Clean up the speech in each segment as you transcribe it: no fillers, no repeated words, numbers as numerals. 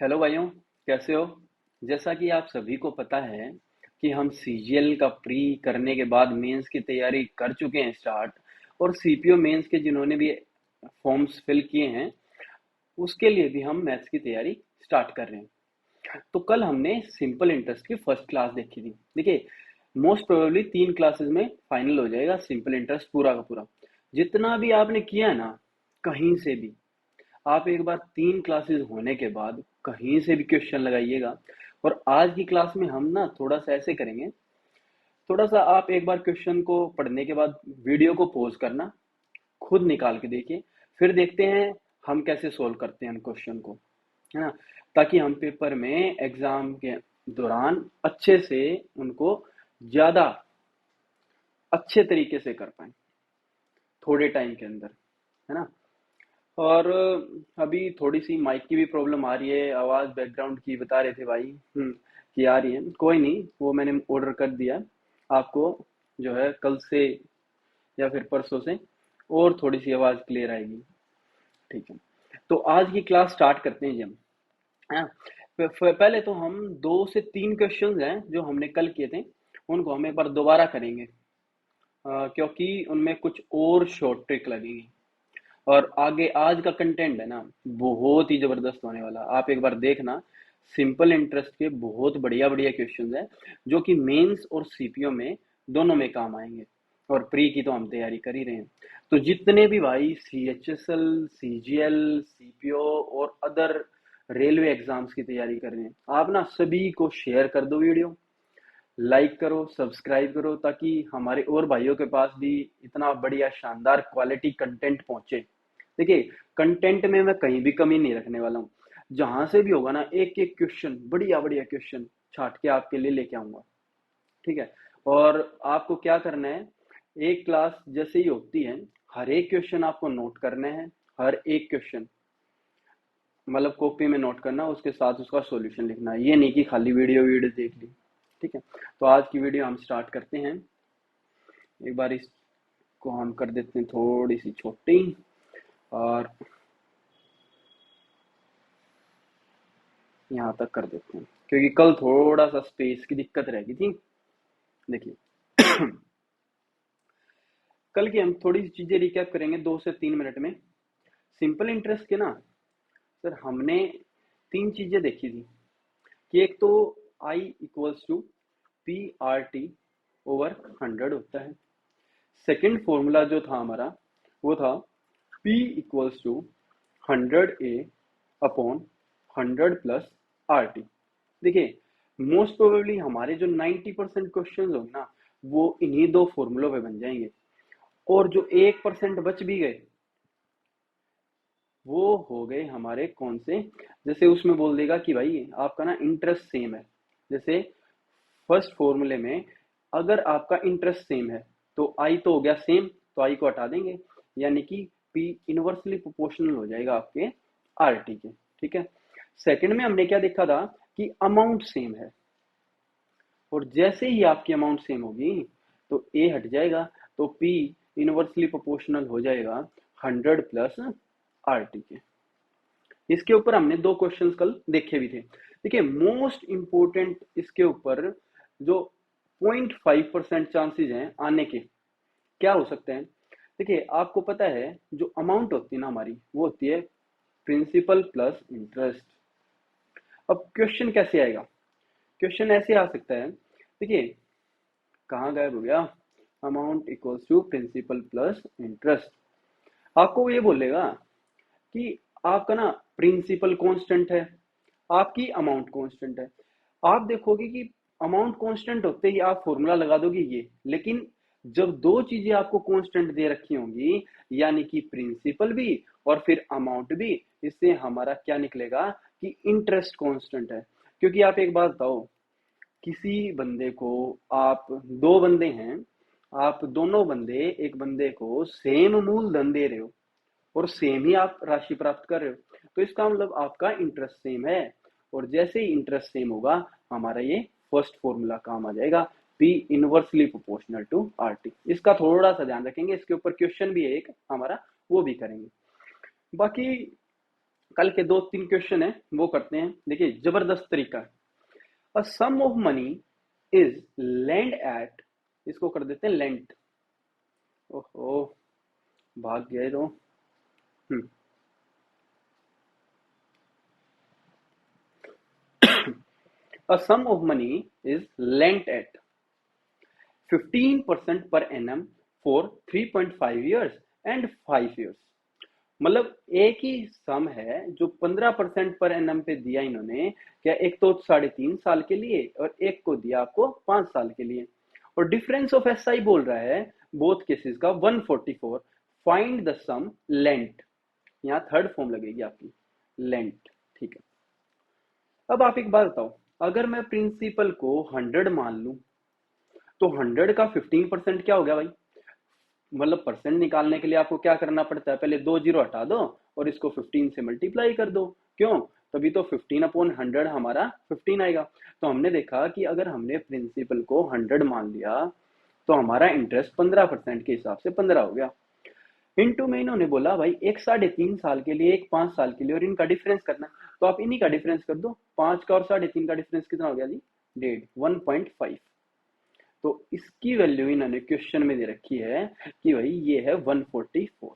Hello भाइयों, कैसे हो। जैसा कि आप सभी को पता है कि हम सीजीएल का प्री करने के बाद मेंस की तैयारी कर चुके हैं स्टार्ट। और सीपीओ मेंस के जिन्होंने भी फॉर्म्स फिल किए हैं उसके लिए भी हम मैथ्स की तैयारी स्टार्ट कर रहे हैं। तो कल हमने सिंपल इंटरेस्ट की फर्स्ट क्लास देखी थी। देखिए, मोस्ट प्रोबेबली 3 क्लासेस में फाइनल हो जाएगा सिंपल इंटरेस्ट पूरा का पूरा। जितना भी आपने किया है ना, कहीं से भी आप एक बार 3 क्लासेस होने के बाद कहीं से भी क्वेश्चन लगाइएगा। और आज की क्लास में हम ना थोड़ा सा ऐसे करेंगे। थोड़ा सा आप एक बार क्वेश्चन को पढ़ने के बाद वीडियो को पॉज करना, खुद निकाल के देखिए, फिर देखते हैं हम कैसे सोल्व करते हैं क्वेश्चन को, है ना। ताकि हम पेपर में एग्जाम के दौरान अच्छे से उनको ज्यादा अच्छे तरीके से कर पाए थोड़े टाइम के अंदर, है ना। और अभी थोड़ी सी माइक की भी प्रॉब्लम आ रही है, आवाज बैकग्राउंड की बता रहे थे भाई। कि आ रही है, कोई नहीं, वो मैंने ऑर्डर कर दिया। आपको जो है कल से या फिर परसों से और थोड़ी सी आवाज क्लियर आएगी। ठीक है, तो आज की क्लास स्टार्ट करते हैं जी हम। हाँ, पहले तो हम 2 से 3 क्वेश्चंस हैं जो हमने कल किए थे, उनको हम एक बार दोबारा करेंगे। क्योंकि उनमें कुछ और शॉर्ट ट्रिक लगेंगी। और आगे आज का कंटेंट है ना, बहुत ही जबरदस्त होने वाला। आप एक बार देखना, सिंपल इंटरेस्ट के बहुत बढ़िया बढ़िया क्वेश्चंस हैं जो कि मेंस और सीपीओ में दोनों में काम आएंगे। और प्री की तो हम तैयारी कर ही रहे हैं। तो जितने भी भाई सीएचएसएल, सीजीएल, सीपीओ और अदर रेलवे एग्जाम्स की तैयारी कर रहे हैं, आप ना सभी को शेयर कर दो वीडियो, लाइक करो, सब्सक्राइब करो, ताकि हमारे और भाइयों के पास भी इतना बढ़िया शानदार क्वालिटी कंटेंट पहुंचे। देखिए, कंटेंट में मैं कहीं भी कमी नहीं रखने वाला हूँ। जहां से भी होगा ना, एक एक क्वेश्चन, बढ़िया बढ़िया क्वेश्चन छाट के आपके लिए लेके आऊंगा। ठीक है। और आपको क्या करना है, एक क्लास जैसे ही होती है, हर एक क्वेश्चन आपको नोट करने हैं। हर एक क्वेश्चन मतलब कॉपी में नोट करना, उसके साथ उसका सॉल्यूशन लिखना है। ये नहीं कि खाली वीडियो वीडियो देख ली। ठीक है, तो आज की वीडियो हम स्टार्ट करते हैं। एक बार इसको हम कर देते हैं थोड़ी सी छोटी, और यहाँ तक कर देते हैं क्योंकि कल थोड़ा सा स्पेस की दिक्कत रह गई थी। देखिए, कल की हम थोड़ी सी चीजें रिकैप करेंगे 2 से 3 मिनट में। सिंपल इंटरेस्ट के ना सर, हमने 3 चीजें देखी थी कि एक तो I equals to P R T over 100 होता है। सेकंड फॉर्मूला जो था हमारा, वो था P equals to 100A upon 100 plus R T. देखिए, मोस्ट प्रोबेबली हमारे जो 90% क्वेश्चन होंगे ना, वो इन्हीं 2 फॉर्मूलों पे बन जाएंगे। और जो 1% बच भी गए, वो हो गए हमारे कौन से, जैसे उसमें बोल देगा कि भाई आपका ना इंटरेस्ट सेम है। जैसे फर्स्ट फॉर्मूले में अगर आपका इंटरेस्ट सेम है तो आई तो हो गया सेम, तो आई को हटा देंगे, यानी कि पी इनवर्सली प्रोपोर्शनल हो जाएगा आपके आर टी के। ठीक है। सेकंड में हमने क्या देखा था कि अमाउंट सेम है, और जैसे ही आपकी अमाउंट सेम होगी तो ए हट जाएगा, तो पी इनवर्सली प्रोपोर्शनल हो जाएगा 100 प्लस आर टी के। इसके ऊपर हमने 2 क्वेश्चंस कल देखे भी थे। देखिए, मोस्ट इंपोर्टेंट इसके ऊपर जो 0.5% चांसेस हैं आने के, क्या हो सकते हैं। देखिए, आपको पता है जो अमाउंट होती है ना हमारी, वो होती है प्रिंसिपल प्लस इंटरेस्ट। अब क्वेश्चन कैसे आएगा, क्वेश्चन ऐसे आ सकता है। देखिए, कहाँ गायब हो गया, amount equals to principal plus interest. आपको ये बोलेगा कि आपका ना प्रिंसिपल कांस्टेंट है, आपकी अमाउंट कांस्टेंट है। आप देखोगे कि अमाउंट कांस्टेंट होते ही आप फॉर्मूला लगा दोगे ये, लेकिन जब दो चीजें आपको कांस्टेंट दे रखी होंगी, यानी कि प्रिंसिपल भी और फिर अमाउंट भी, इससे हमारा क्या निकलेगा कि इंटरेस्ट कांस्टेंट है। क्योंकि आप एक बात बताओ, किसी बंदे को, आप 2 बंदे हैं, आप दोनों बंदे एक बंदे को सेम मूलधन दे रहे हो और सेम ही आप राशि प्राप्त कर रहे हो, तो इसका मतलब आपका इंटरेस्ट सेम है। और जैसे ही इंटरेस्ट सेम होगा, हमारा ये फर्स्ट फॉर्मूला काम आ जाएगा, P inversely proportional to R T. इसका थोड़ा सा ध्यान रखेंगे, इसके ऊपर क्वेश्चन भी है एक हमारा, वो भी करेंगे। बाकी कल के 2-3 क्वेश्चन है वो करते हैं। देखिए जबरदस्त तरीका है। A sum of money is lent at, इसको कर देते हैं लेंट। ओहो, भाग गए तो। A sum of money is lent at 15% per annum for 3.5 years and 5 years। मतलब एक ही सम है जो 15% पर एनम पे दिया इन्होंने। क्या एक तो 3.5 साल के लिए और एक को दिया आपको 5 साल के लिए। और डिफरेंस ऑफ एस आई बोल रहा है बोथ केसेस का 144। फाइंड द सम लेंट, यहाँ थर्ड फॉर्म लगेगी आपकी लेंट। ठीक है, अब आप एक बात बताओ, अगर मैं प्रिंसिपल को 100 मान लूं तो 100 का 15% क्या हो गया भाई। मतलब परसेंट निकालने के लिए आपको क्या करना पड़ता है, पहले 2 जीरो हटा दो और इसको 15 से मल्टीप्लाई कर दो। क्यों, तभी तो 15/100 हमारा 15 आएगा। तो हमने देखा कि अगर हमने प्रिंसिपल को 100 मान लिया तो हमारा इंटरेस्ट 15% के हिसाब से 15 हो गया। इनटू में इन्होंने बोला भाई एक 3.5 साल के लिए, एक 5 साल के लिए, और इनका डिफरेंस करना। तो आप इन्हीं का डिफरेंस कर दो। 5 का और 3.5 का डिफरेंस कितना हो गया जी, 1.5। तो इसकी वैल्यू इन्होंने क्वेश्चन में दे रखी है कि भाई ये है 144।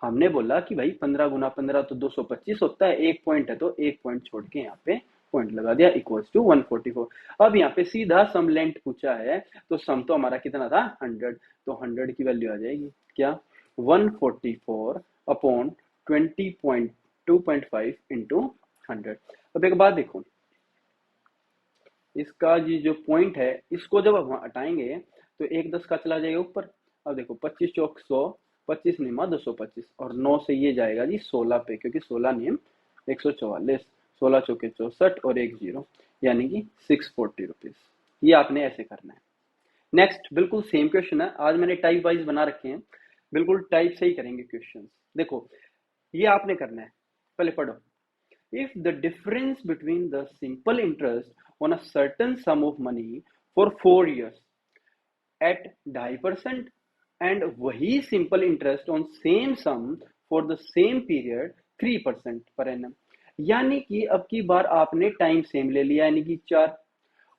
हमने बोला कि भाई 15 गुना 15 तो 225 होता है, एक पॉइंट है तो एक पॉइंट छोड़ के यहाँ पे पॉइंट लगा दिया, इक्वल्स टू 144। अब यहाँ पे सीधा सम लेंथ पूछा है तो सम तो हमारा कितना था 100, तो 100 की वैल्यू आ जाएगी क्या 144 अपॉन 20.2.5 इंटू 100। अब एक बात देखो, इसका ये जो पॉइंट है इसको जब हम हटाएंगे तो एक 10 का चला जाएगा ऊपर। अब देखो 25 चौक 100, 25 निमा 225, और 9 से ये जाएगा जी 16 पे, क्योंकि 16 नियम 144, 16 चौके 64 और एक जीरो, यानी कि 640 रुपीज। ये आपने ऐसे करना है। नेक्स्ट बिल्कुल सेम क्वेश्चन है, आज मैंने टाइप वाइज बना रखे हैं, बिल्कुल टाइप से ही करेंगे क्वेश्चन। देखो ये आपने करना है, पहले पढ़ो। If the difference between the simple interest on a certain sum of money for 4 years at 2.5% and वही simple interest on same sum for the same period 3% per annum, यानी कि अब की बार आपने टाइम सेम ले लिया यानी कि 4,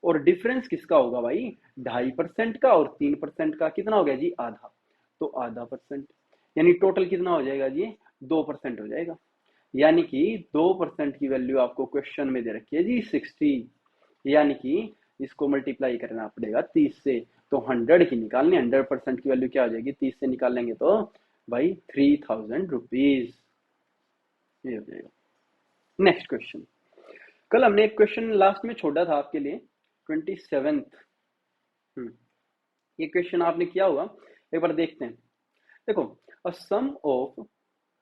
और डिफरेंस किसका होगा भाई 2.5% का और 3% का, कितना हो गया जी आधा, तो आधा परसेंट, यानी टोटल कितना हो जाएगा जी 2% हो जाएगा। यानी कि 2% की वैल्यू आपको क्वेश्चन में दे रखी है जी 60, यानी कि इसको मल्टीप्लाई करना पड़ेगा 30 से। तो 100 की निकालनी, 100% की वैल्यू क्या हो जाएगी, 30 से निकालेंगे तो भाई 3000 रुपीज, ये हो जाएगा। नेक्स्ट क्वेश्चन, कल हमने एक क्वेश्चन लास्ट में छोड़ा था आपके लिए 27th। ये क्वेश्चन आपने किया होगा, एक बार देखते हैं। देखो, अ सम ऑफ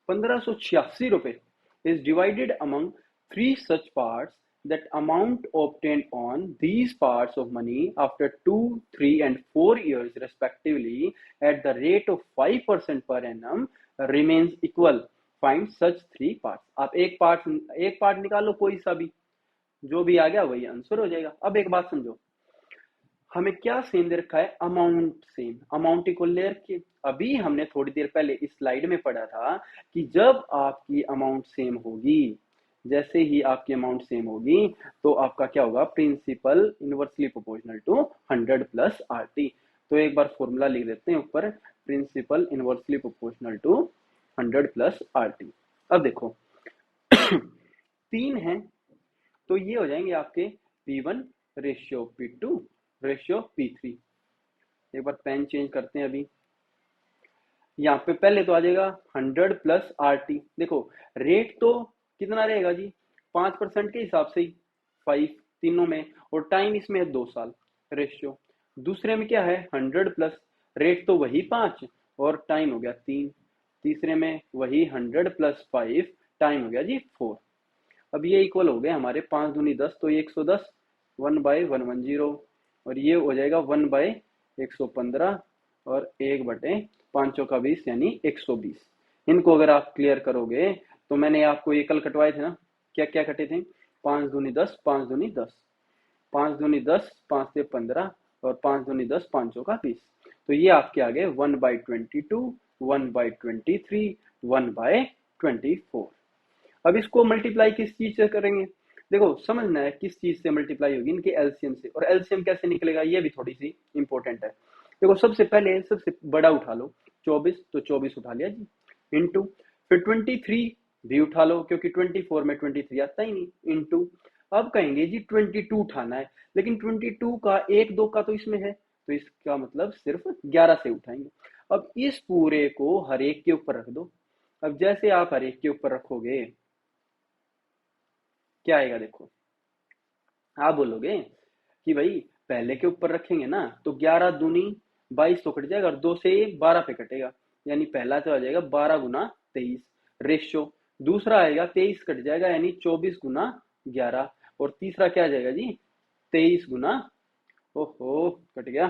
1586 रुपए is divided among 3 such parts, that amount obtained on these parts of money after 2, 3 and 4 years respectively at the rate of 5% per annum remains equal। Find such 3 parts। आप एक part निकालो, कोई सा भी, जो भी आ गया वही आंसर हो जाएगा। अब एक बात समझो, हमें क्या सेम दे रखा है, अमाउंट सेम, अमाउंट इक्वल ले रखी। अभी हमने थोड़ी देर पहले इस स्लाइड में पढ़ा था कि जब आपकी अमाउंट सेम होगी, जैसे ही आपकी अमाउंट सेम होगी तो आपका क्या होगा, principal inversely proportional to 100 plus RT. तो एक बार फॉर्मूला लिख देते हैं ऊपर, principal inversely proportional to 100 plus RT. अब देखो 3 है तो ये हो जाएंगे आपके P1 ratio P2 ratio P3। एक बार पेन चेंज करते हैं। अभी यहाँ पे पहले तो आ जाएगा 100 प्लस आरटी। देखो रेट तो कितना रहेगा जी 5% के हिसाब से ही 5 तीनों में, और टाइम इसमें है 2 साल। रेशियो दूसरे में क्या है 100 प्लस रेट तो वही 5 और टाइम हो गया 3। तीसरे में वही 100 प्लस 5 टाइम हो गया जी 4। अब ये इक्वल हो गए हमारे 5 दूनी 10, तो ये 110 1/110, और ये हो जाएगा 1/115 और 1/5 यानी 120। इनको अगर आप क्लियर करोगे तो मैंने आपको ये कल कटवाए थे ना, क्या क्या कटे थे, 5 दूनी 10, 5 दूनी 10, 5 दूनी 10, 5 से 15 और 5 दूनी 10, 5 चौका 20। तो ये आपके आगे 1/22, 1/23, 1/24। अब इसको मल्टीप्लाई किस चीज से करेंगे? देखो समझना है किस चीज से मल्टीप्लाई होगी, इनके एलसीएम से। और एलसीएम कैसे निकलेगा ये भी थोड़ी सी इंपॉर्टेंट है। देखो सबसे पहले सबसे बड़ा उठा लो 24, तो 24 उठा लिया जी, इंटू फिर 23 भी उठा लो क्योंकि 24 में 23 आता ही नहीं, इंटू अब कहेंगे जी 22 उठाना है, लेकिन 22 का एक दो का तो इसमें है, तो इसका मतलब सिर्फ 11 से उठाएंगे। अब इस पूरे को हर एक के ऊपर रख दो। अब जैसे आप हर एक के ऊपर रखोगे क्या आएगा? देखो आप बोलोगे कि भाई पहले के ऊपर रखेंगे ना तो 11 दूनी 22 तो कट जाएगा और 2 से 12 पे कटेगा, यानी पहला तो आ जाएगा 12 गुना 23 रेशो, दूसरा आएगा 23 कट जाएगा यानी 24 गुना 11, और तीसरा क्या आ जाएगा जी 23 गुना, ओहो कट गया,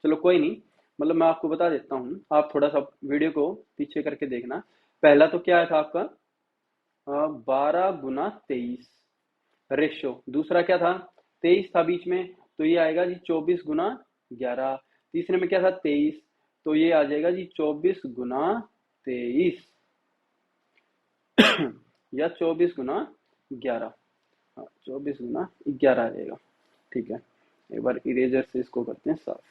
चलो कोई नहीं, मतलब मैं आपको बता देता हूँ, आप थोड़ा सा वीडियो को पीछे करके देखना। पहला तो क्या था आपका 12 गुना 23 रेशो, दूसरा क्या था 23 था बीच में, तो ये आएगा जी 24 गुना 11, तीसरे में क्या था 23, तो ये आ जाएगा जी 24 गुना 23 या 24 गुना 11, हाँ 24 गुना 11 आ जाएगा। ठीक है, एक बार इरेजर से इसको करते हैं साफ।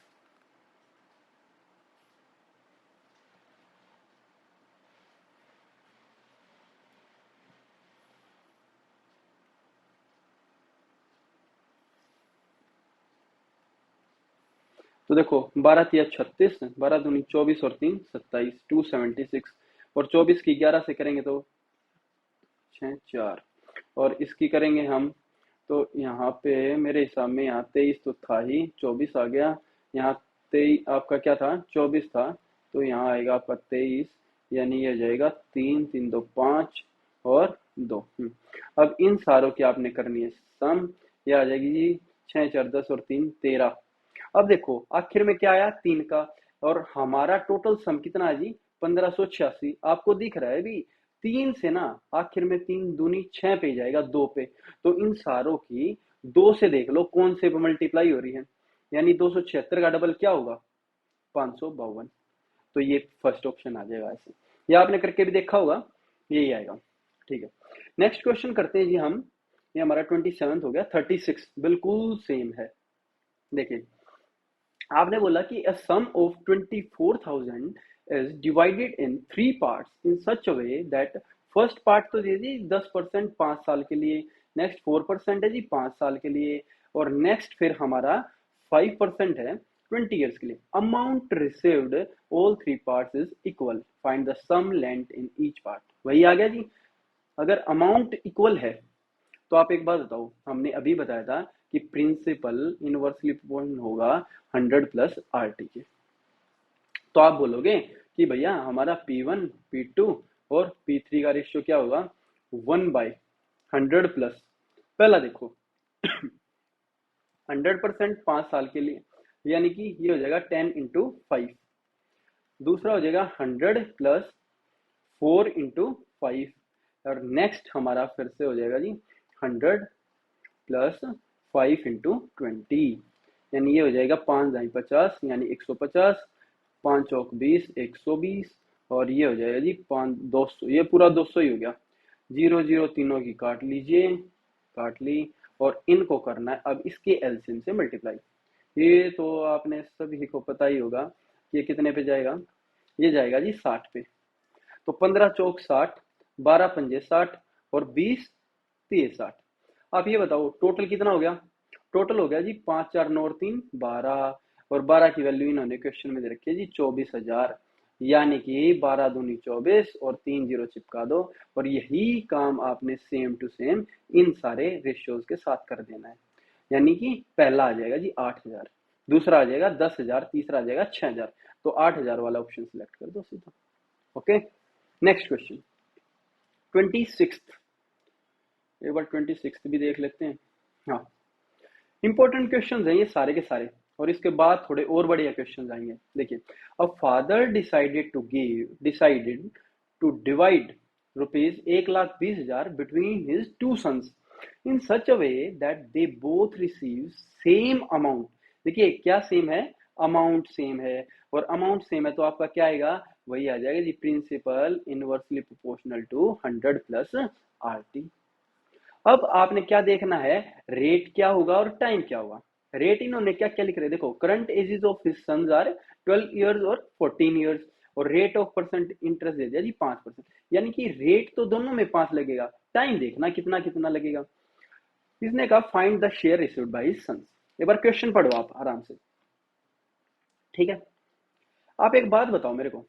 तो देखो 12 तिया 36, 12 दूनी 24 और 3 27, 276, और 24 की 11 से करेंगे तो 6 4, और इसकी करेंगे हम तो यहाँ पे मेरे हिसाब में यहाँ 23 तो था ही, 24 आ गया, यहाँ 23 आपका क्या था 24 था, तो यहाँ आएगा आपका 23, यानी ये हो जाएगा 3 3 2 5 और 2। अब इन सारों की आपने करनी है सम, ये आ जाएगी जी 6 4 10 और 3 13। अब देखो आखिर में क्या आया 3 का, और हमारा टोटल सम कितना है जी 1586, आपको दिख रहा है भी 3 से ना आखिर में 3 दूनी 6 पे जाएगा 2 पे, तो इन सारों की 2 से देख लो कौन से पे मल्टीप्लाई हो रही है, यानी 276 का डबल क्या होगा 552, तो ये फर्स्ट ऑप्शन आ जाएगा ऐसे, ये आपने करके भी देखा होगा, यही आएगा। ठीक है, नेक्स्ट क्वेश्चन करते हैं जी हम, ये हमारा 27 हो गया, 36 बिल्कुल सेम है। देखिए आपने बोला कि a sum of 24,000 is divided in 3 parts in such a way that first part तो दे दी 10% 5 साल के लिए, नेक्स्ट 4% है जी 5 साल के लिए, और नेक्स्ट फिर हमारा 5% है 20 ईयर्स के लिए। Amount received all 3 parts is equal, find the sum lent in each part. वही आ गया जी, अगर अमाउंट इक्वल है तो आप एक बात बताओ, हमने अभी बताया था कि प्रिंसिपल इनवर्सली प्रोपोर्शनल होगा 100 प्लस आर टी के, तो आप बोलोगे कि भैया हमारा P1 P2 और P3 का रेशियो क्या होगा 1/100 प्लस, पहला देखो 100% 5 साल के लिए, यानी कि ये हो जाएगा 10 इंटू 5, दूसरा हो जाएगा 100 प्लस 4 इंटू 5, और नेक्स्ट हमारा फिर से हो जाएगा जी 100 प्लस 5 इंटू 20, यानी ये हो जाएगा 5 दाई 50 यानी 150, 5 चौक 20 120, और ये हो जाएगा जी 5 200, ये पूरा 200 ही हो गया, 0 0 तीनों की काट लीजिए, काट ली, और इनको करना है अब इसके एलसीएम से मल्टीप्लाई। ये तो आपने सभी को पता ही होगा कि ये कितने पे जाएगा, ये जाएगा जी 60 पे, तो 15 चौक 60, 12 पंजे 60 और 20 3 60। आप ये बताओ टोटल कितना हो गया, टोटल हो गया जी 5 4 9 और 3 12, और 12 की वैल्यू इन्होंने क्वेश्चन में दे रखी है जी 24,000, यानी कि 12 दूनी 24 और 3 जीरो चिपका दो, और यही काम आपने सेम टू सेम इन सारे रेशियोज के साथ कर देना है, यानी कि पहला आ जाएगा जी 8,000, दूसरा आ जाएगा 10,000, तीसरा आ जाएगा 6,000, तो 8,000 वाला ऑप्शन सिलेक्ट कर दो सीधा। ओके, नेक्स्ट क्वेश्चन 26, एक बार 26 भी देख लेते हैं। हाँ, इंपॉर्टेंट क्वेश्चन हैं ये सारे के सारे, और इसके बाद थोड़े और बढ़िया क्वेश्चन आएंगे। देखिए, a father decided to divide rupees 1,20,000 between his 2 sons in such a way that they both receive same amount. देखिए क्या सेम है, अमाउंट सेम है, और अमाउंट सेम है तो आपका क्या आएगा वही आ जाएगा जी, principal inversely proportional to 100 plus RT। अब आपने क्या देखना है, रेट क्या होगा और टाइम क्या होगा। रेट इन्होंने क्या क्या लिख रहे हैं, देखो, current ages of his sons are 12 years और 14 इयर्स, और रेट ऑफ परसेंट इंटरेस्ट दे दिया जी 5%। यानी कि रेट तो दोनों में 5 लगेगा, टाइम देखना कितना कितना लगेगा। इसने कहा find the share received by his sons. एक बार क्वेश्चन पढ़ो आप आराम से, ठीक है। आप एक बात बताओ मेरे को,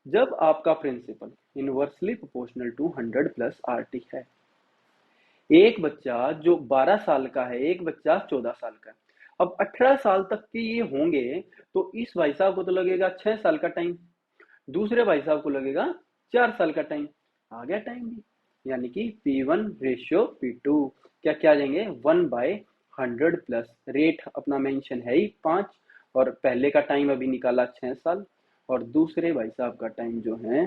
जब आपका principal inversely proportional to 100 plus RT है, एक बच्चा जो 12 साल का है, एक बच्चा 14 साल का है, अब 18 साल तक के ये होंगे, तो इस भाई साहब को तो लगेगा 6 साल का टाइम, दूसरे भाई साहब को लगेगा 4 साल का टाइम। आ गया टाइम भी, यानी कि P1 रेशियो P2 क्या क्या आ जाएंगे, 1/100 प्लस रेट अपना मेंशन है ही 5, और पहले का टाइम अभी निकाला 6 साल, और दूसरे भाई साहब का टाइम जो है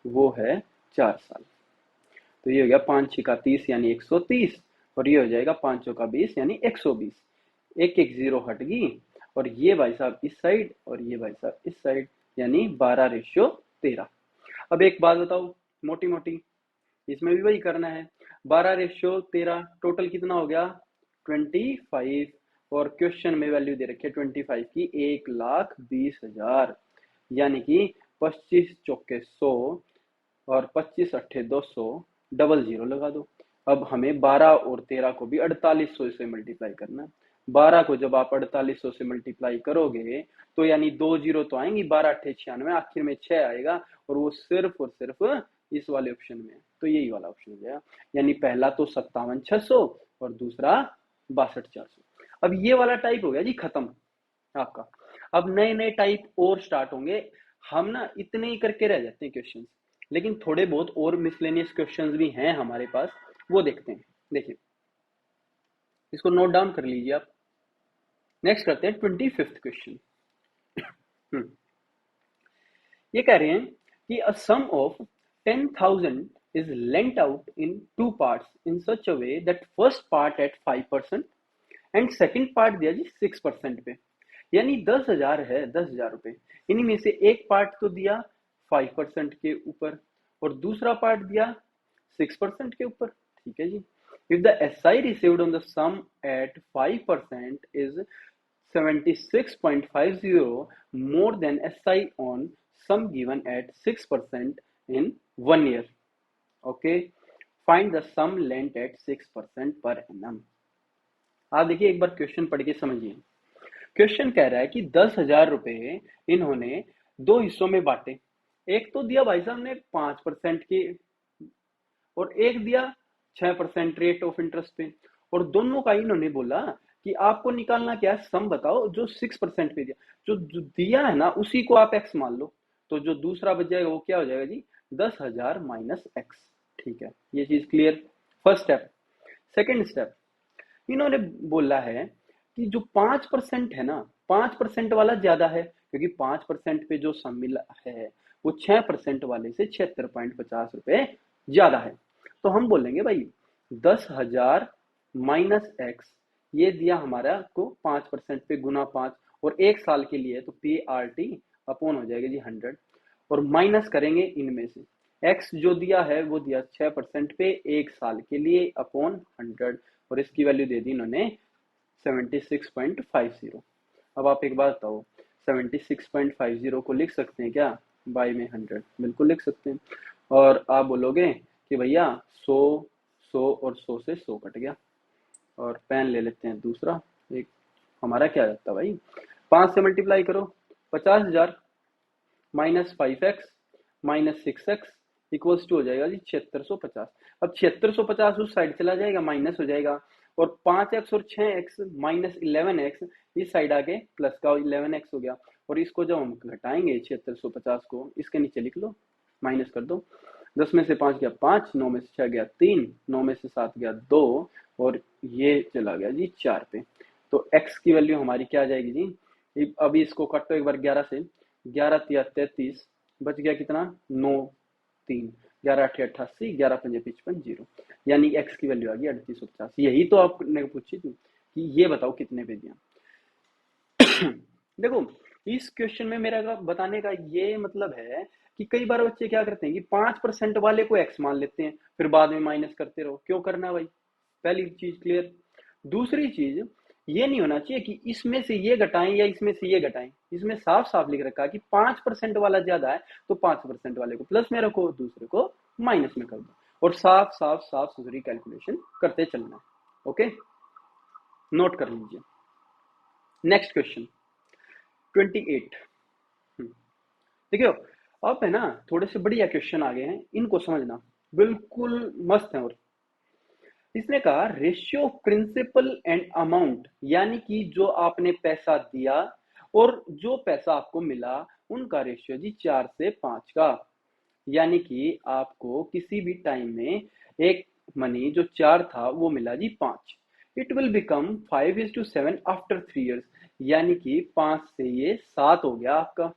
वो है 4 साल। तो ये हो गया 5 6 का 30 यानी 130, और ये हो जाएगा 5 चौका 20 यानी 120। एक एक जीरो हट गई, और ये भाई साहब इस साइड और ये भाई साहब इस साइड, यानी 12/13। अब एक बात बताओ मोटी मोटी, इसमें भी वही करना है, 12/13 टोटल कितना हो गया 25, और क्वेश्चन में वैल्यू दे रखी है 25 की 1,20,000, यानी कि 25 चौके 100 और 25 अट्ठे 200, डबल जीरो लगा दो। अब हमें 12 और 13 को भी 4800 से मल्टीप्लाई करना है। 12 को जब आप 4800 से मल्टीप्लाई करोगे तो यानी 2 जीरो तो आएंगी, 12 अट्ठे 96, आखिर में 6 आएगा, और वो सिर्फ और सिर्फ इस वाले ऑप्शन में है, तो यही वाला ऑप्शन हो जाएगा। यानी पहला तो 57,600 और दूसरा 62,400। अब ये वाला टाइप हो गया जी खत्म आपका। अब नए नए टाइप और स्टार्ट होंगे। हम ना इतने ही करके रह जाते हैं क्वेश्चंस, लेकिन थोड़े बहुत और मिसलेनियस क्वेश्चंस भी हैं हमारे पास, वो देखते हैं। देखिए, इसको नोट डाउन कर लीजिए आप। नेक्स्ट करते हैं 25th क्वेश्चन। ये कह रहे हैं कि a sum of 10,000 is lent out in 2 parts in such a way that first part at 5% and second part दिया जी 6% पे। यानी 10,000 है, 10,000 रुपए, इन्हीं में से एक पार्ट तो दिया 5% के ऊपर और दूसरा पार्ट दिया 6% के ऊपर, ठीक है जी। If the SI received on the sum at 5% is 76.50 more than SI on sum given at 6% in 1 year. Okay, find the sum lent at 6% per annum. आप देखिए एक बार क्वेश्चन पढ़ के समझिए। क्वेश्चन कह रहा है कि 10,000 रुपए इन्होंने दो हिस्सों में बांटे। एक तो दिया भाई साहब ने 5% की, और एक दिया 6% रेट ऑफ इंटरेस्ट पे, और दोनों का इन्होंने बोला कि आपको निकालना क्या है, सम बताओ जो 6% पे दिया। जो दिया है ना उसी को आप एक्स मान लो, तो जो दूसरा बच जाएगा वो क्या हो जाएगा जी, 10,000 माइनस एक्स। ठीक है, ये चीज clear. First step. Second step, इन्होंने बोला है कि जो 5% है ना, 5% वाला ज्यादा है, क्योंकि 5% पे जो सम मिला है वो 6% वाले से 76.50 रुपए ज्यादा है। तो हम बोलेंगे भाई 10,000 माइनस एक्स, ये दिया हमारा को 5% पे गुना 5, और एक साल के लिए तो PRT अपॉन हो जाएगा जी 100, और माइनस करेंगे इनमें से एक्स जो दिया है वो दिया 6% पे एक साल के लिए अपॉन 100, और इसकी वैल्यू दे दी इन्होंने 76.50। अब आप एक बात बताओ, 76.50 को लिख सकते हैं क्या बाय में 100? बिल्कुल लिख सकते हैं। और आप बोलोगे कि भैया 100 100 और 100 से 100 कट गया, और पेन ले लेते हैं दूसरा एक, हमारा क्या रहता भाई, 5 से मल्टीप्लाई करो, 50,000 minus 5x minus 6x equals to हो जाएगा जी 7650। अब 7650 उस साइड चला जाएगा, माइनस हो जाएगा, और 5x और 6x माइनस 11x इस साइड आके प्लस का 11x हो गया, और इसको जब हम घटाएंगे 7650 को, इसके नीचे लिख लो, माइनस कर दो। 10 में से 5 गया 5, 9 में से 6 गया 3, 9 में से 7 गया 2, और ये चला गया जी 4 पे। तो x की वैल्यू हमारी क्या आ जाएगी जी, अभी इसको काटो एक बार 11 से, 11 तिया 33, बच गया कितना 9 3, 11 8 88, 11 5 55 0, यानी x की वैल्यू आ गई 3850। यही तो आपने पूछी थी कि ये बताओ कितने पे दिया। देखो इस क्वेश्चन में मेरा बताने का ये मतलब है कि कई बार बच्चे क्या करते हैं कि 5% वाले को x मान लेते हैं, फिर बाद में माइनस करते रहो। क्यों करना भाई? पहली चीज क्लियर। दूसरी चीज, ये नहीं होना चाहिए कि इसमें से ये घटाएं या इसमें से ये घटाएं। इसमें साफ साफ लिख रखा है कि 5% वाला ज्यादा है तो 5% वाले को प्लस में रखो, दूसरे को माइनस में कर दो, और साफ साफ साफ सुथरी कैलकुलेशन करते चलना है। ओके, नोट कर लीजिए। Next question 28। देखियो, अब है ना थोड़े से बढ़िया क्वेश्चन आ गए हैं, इनको समझना, बिल्कुल मस्त है। और इसने कहा ratio of principal and amount, यानी कि जो आपने पैसा दिया और जो पैसा आपको मिला उनका रेशियो जी 4 से 5 का। यानी कि आपको किसी भी टाइम में एक मनी जो 4 था वो मिला जी 5। It will become 5:7 after 3 years, यानी कि 5 से ये 7 हो गया आपका।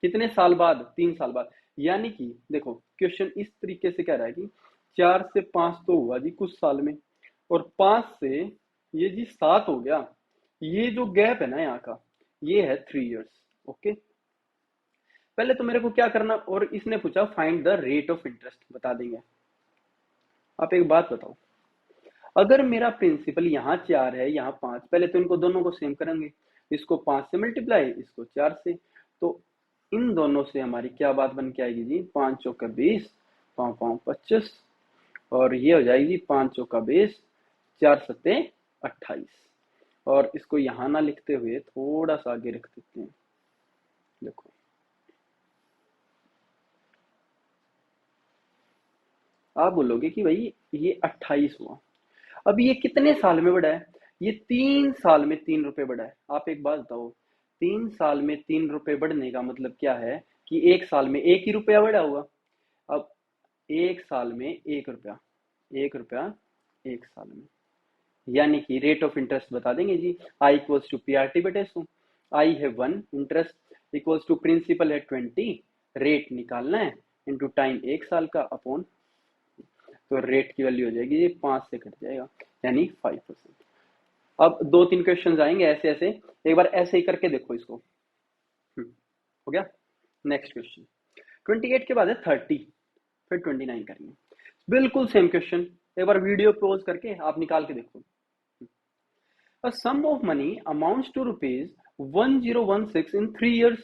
कितने साल बाद? 3 साल बाद। यानी कि देखो क्वेश्चन इस तरीके से कह रहा है कि 4 से 5 तो हुआ जी कुछ साल में, और 5 से ये जी 7 हो गया। ये जो गैप है ना यहाँ का, ये है 3 years। ओके, पहले तो मेरे को क्या करना, और इसने पूछा find the rate of interest, बता देंगे। आप एक बात बताओ, अगर मेरा प्रिंसिपल यहाँ 4 है यहाँ 5, पहले तो इनको दोनों को सेम करेंगे। इसको 5 से मल्टीप्लाई, इसको 4 से, तो इन दोनों से हमारी क्या बात बन के आएगी जी? 5 चौका 20, 5 5 25, और ये हो जाएगी जी 5 चौका 20, 4 सत्ते 28। और इसको यहाँ ना लिखते हुए थोड़ा सा आगे रख देते हैं। देखो आप बोलोगे कि भाई ये 28 हुआ, अब ये कितने साल में बढ़ा है? ये 3 साल में 3 रुपए बढ़ा है। आप एक बात बताओ, 3 साल में 3 रुपए बढ़ने का मतलब क्या है कि एक साल में 1 ही रुपया बढ़ा होगा। अब एक साल में 1 रुपया, 1 रुपया एक साल में, यानी कि रेट ऑफ इंटरेस्ट बता देंगे जी। I equals to P R T बटे सो। आई है 1, इंटरेस्ट इक्वल्स टू प्रिंसिपल है 20, रेट निकालना है इंटू टाइम 1 साल का अपॉन, तो रेट की वैल्यू हो जाएगी ये 5 से कट जाएगा, यानी 5%। अब 2-3 क्वेश्चन आएंगे ऐसे ऐसे, एक बार ऐसे ही करके देखो इसको। हो गया। नेक्स्ट क्वेश्चन 28 के बाद है 30, फिर 29 करेंगे। बिल्कुल सेम क्वेश्चन, एक बार वीडियो पॉज करके आप निकाल के देखो। A sum of money amounts to rupees 1016 in 3 years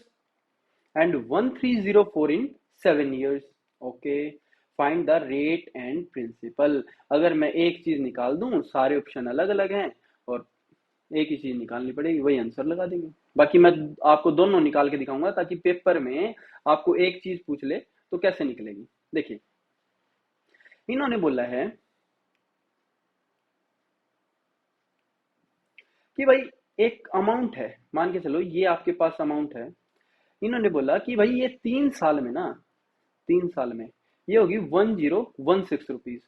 and 1304 in 7 years. Okay, find the rate and principal। अगर मैं एक चीज निकाल दूं, सारे ऑप्शन अलग अलग हैं और एक ही चीज निकालनी पड़ेगी, वही आंसर लगा देंगे। बाकी मैं आपको दोनों निकाल के दिखाऊंगा ताकि पेपर में आपको एक चीज पूछ ले तो कैसे निकलेगी। देखिए इन्होंने बोला है कि भाई एक अमाउंट है, मान के चलो ये आपके पास अमाउंट है। इन्होंने बोला कि भाई ये 3 साल में ना, 3 साल में ये होगी 1016 रुपीज,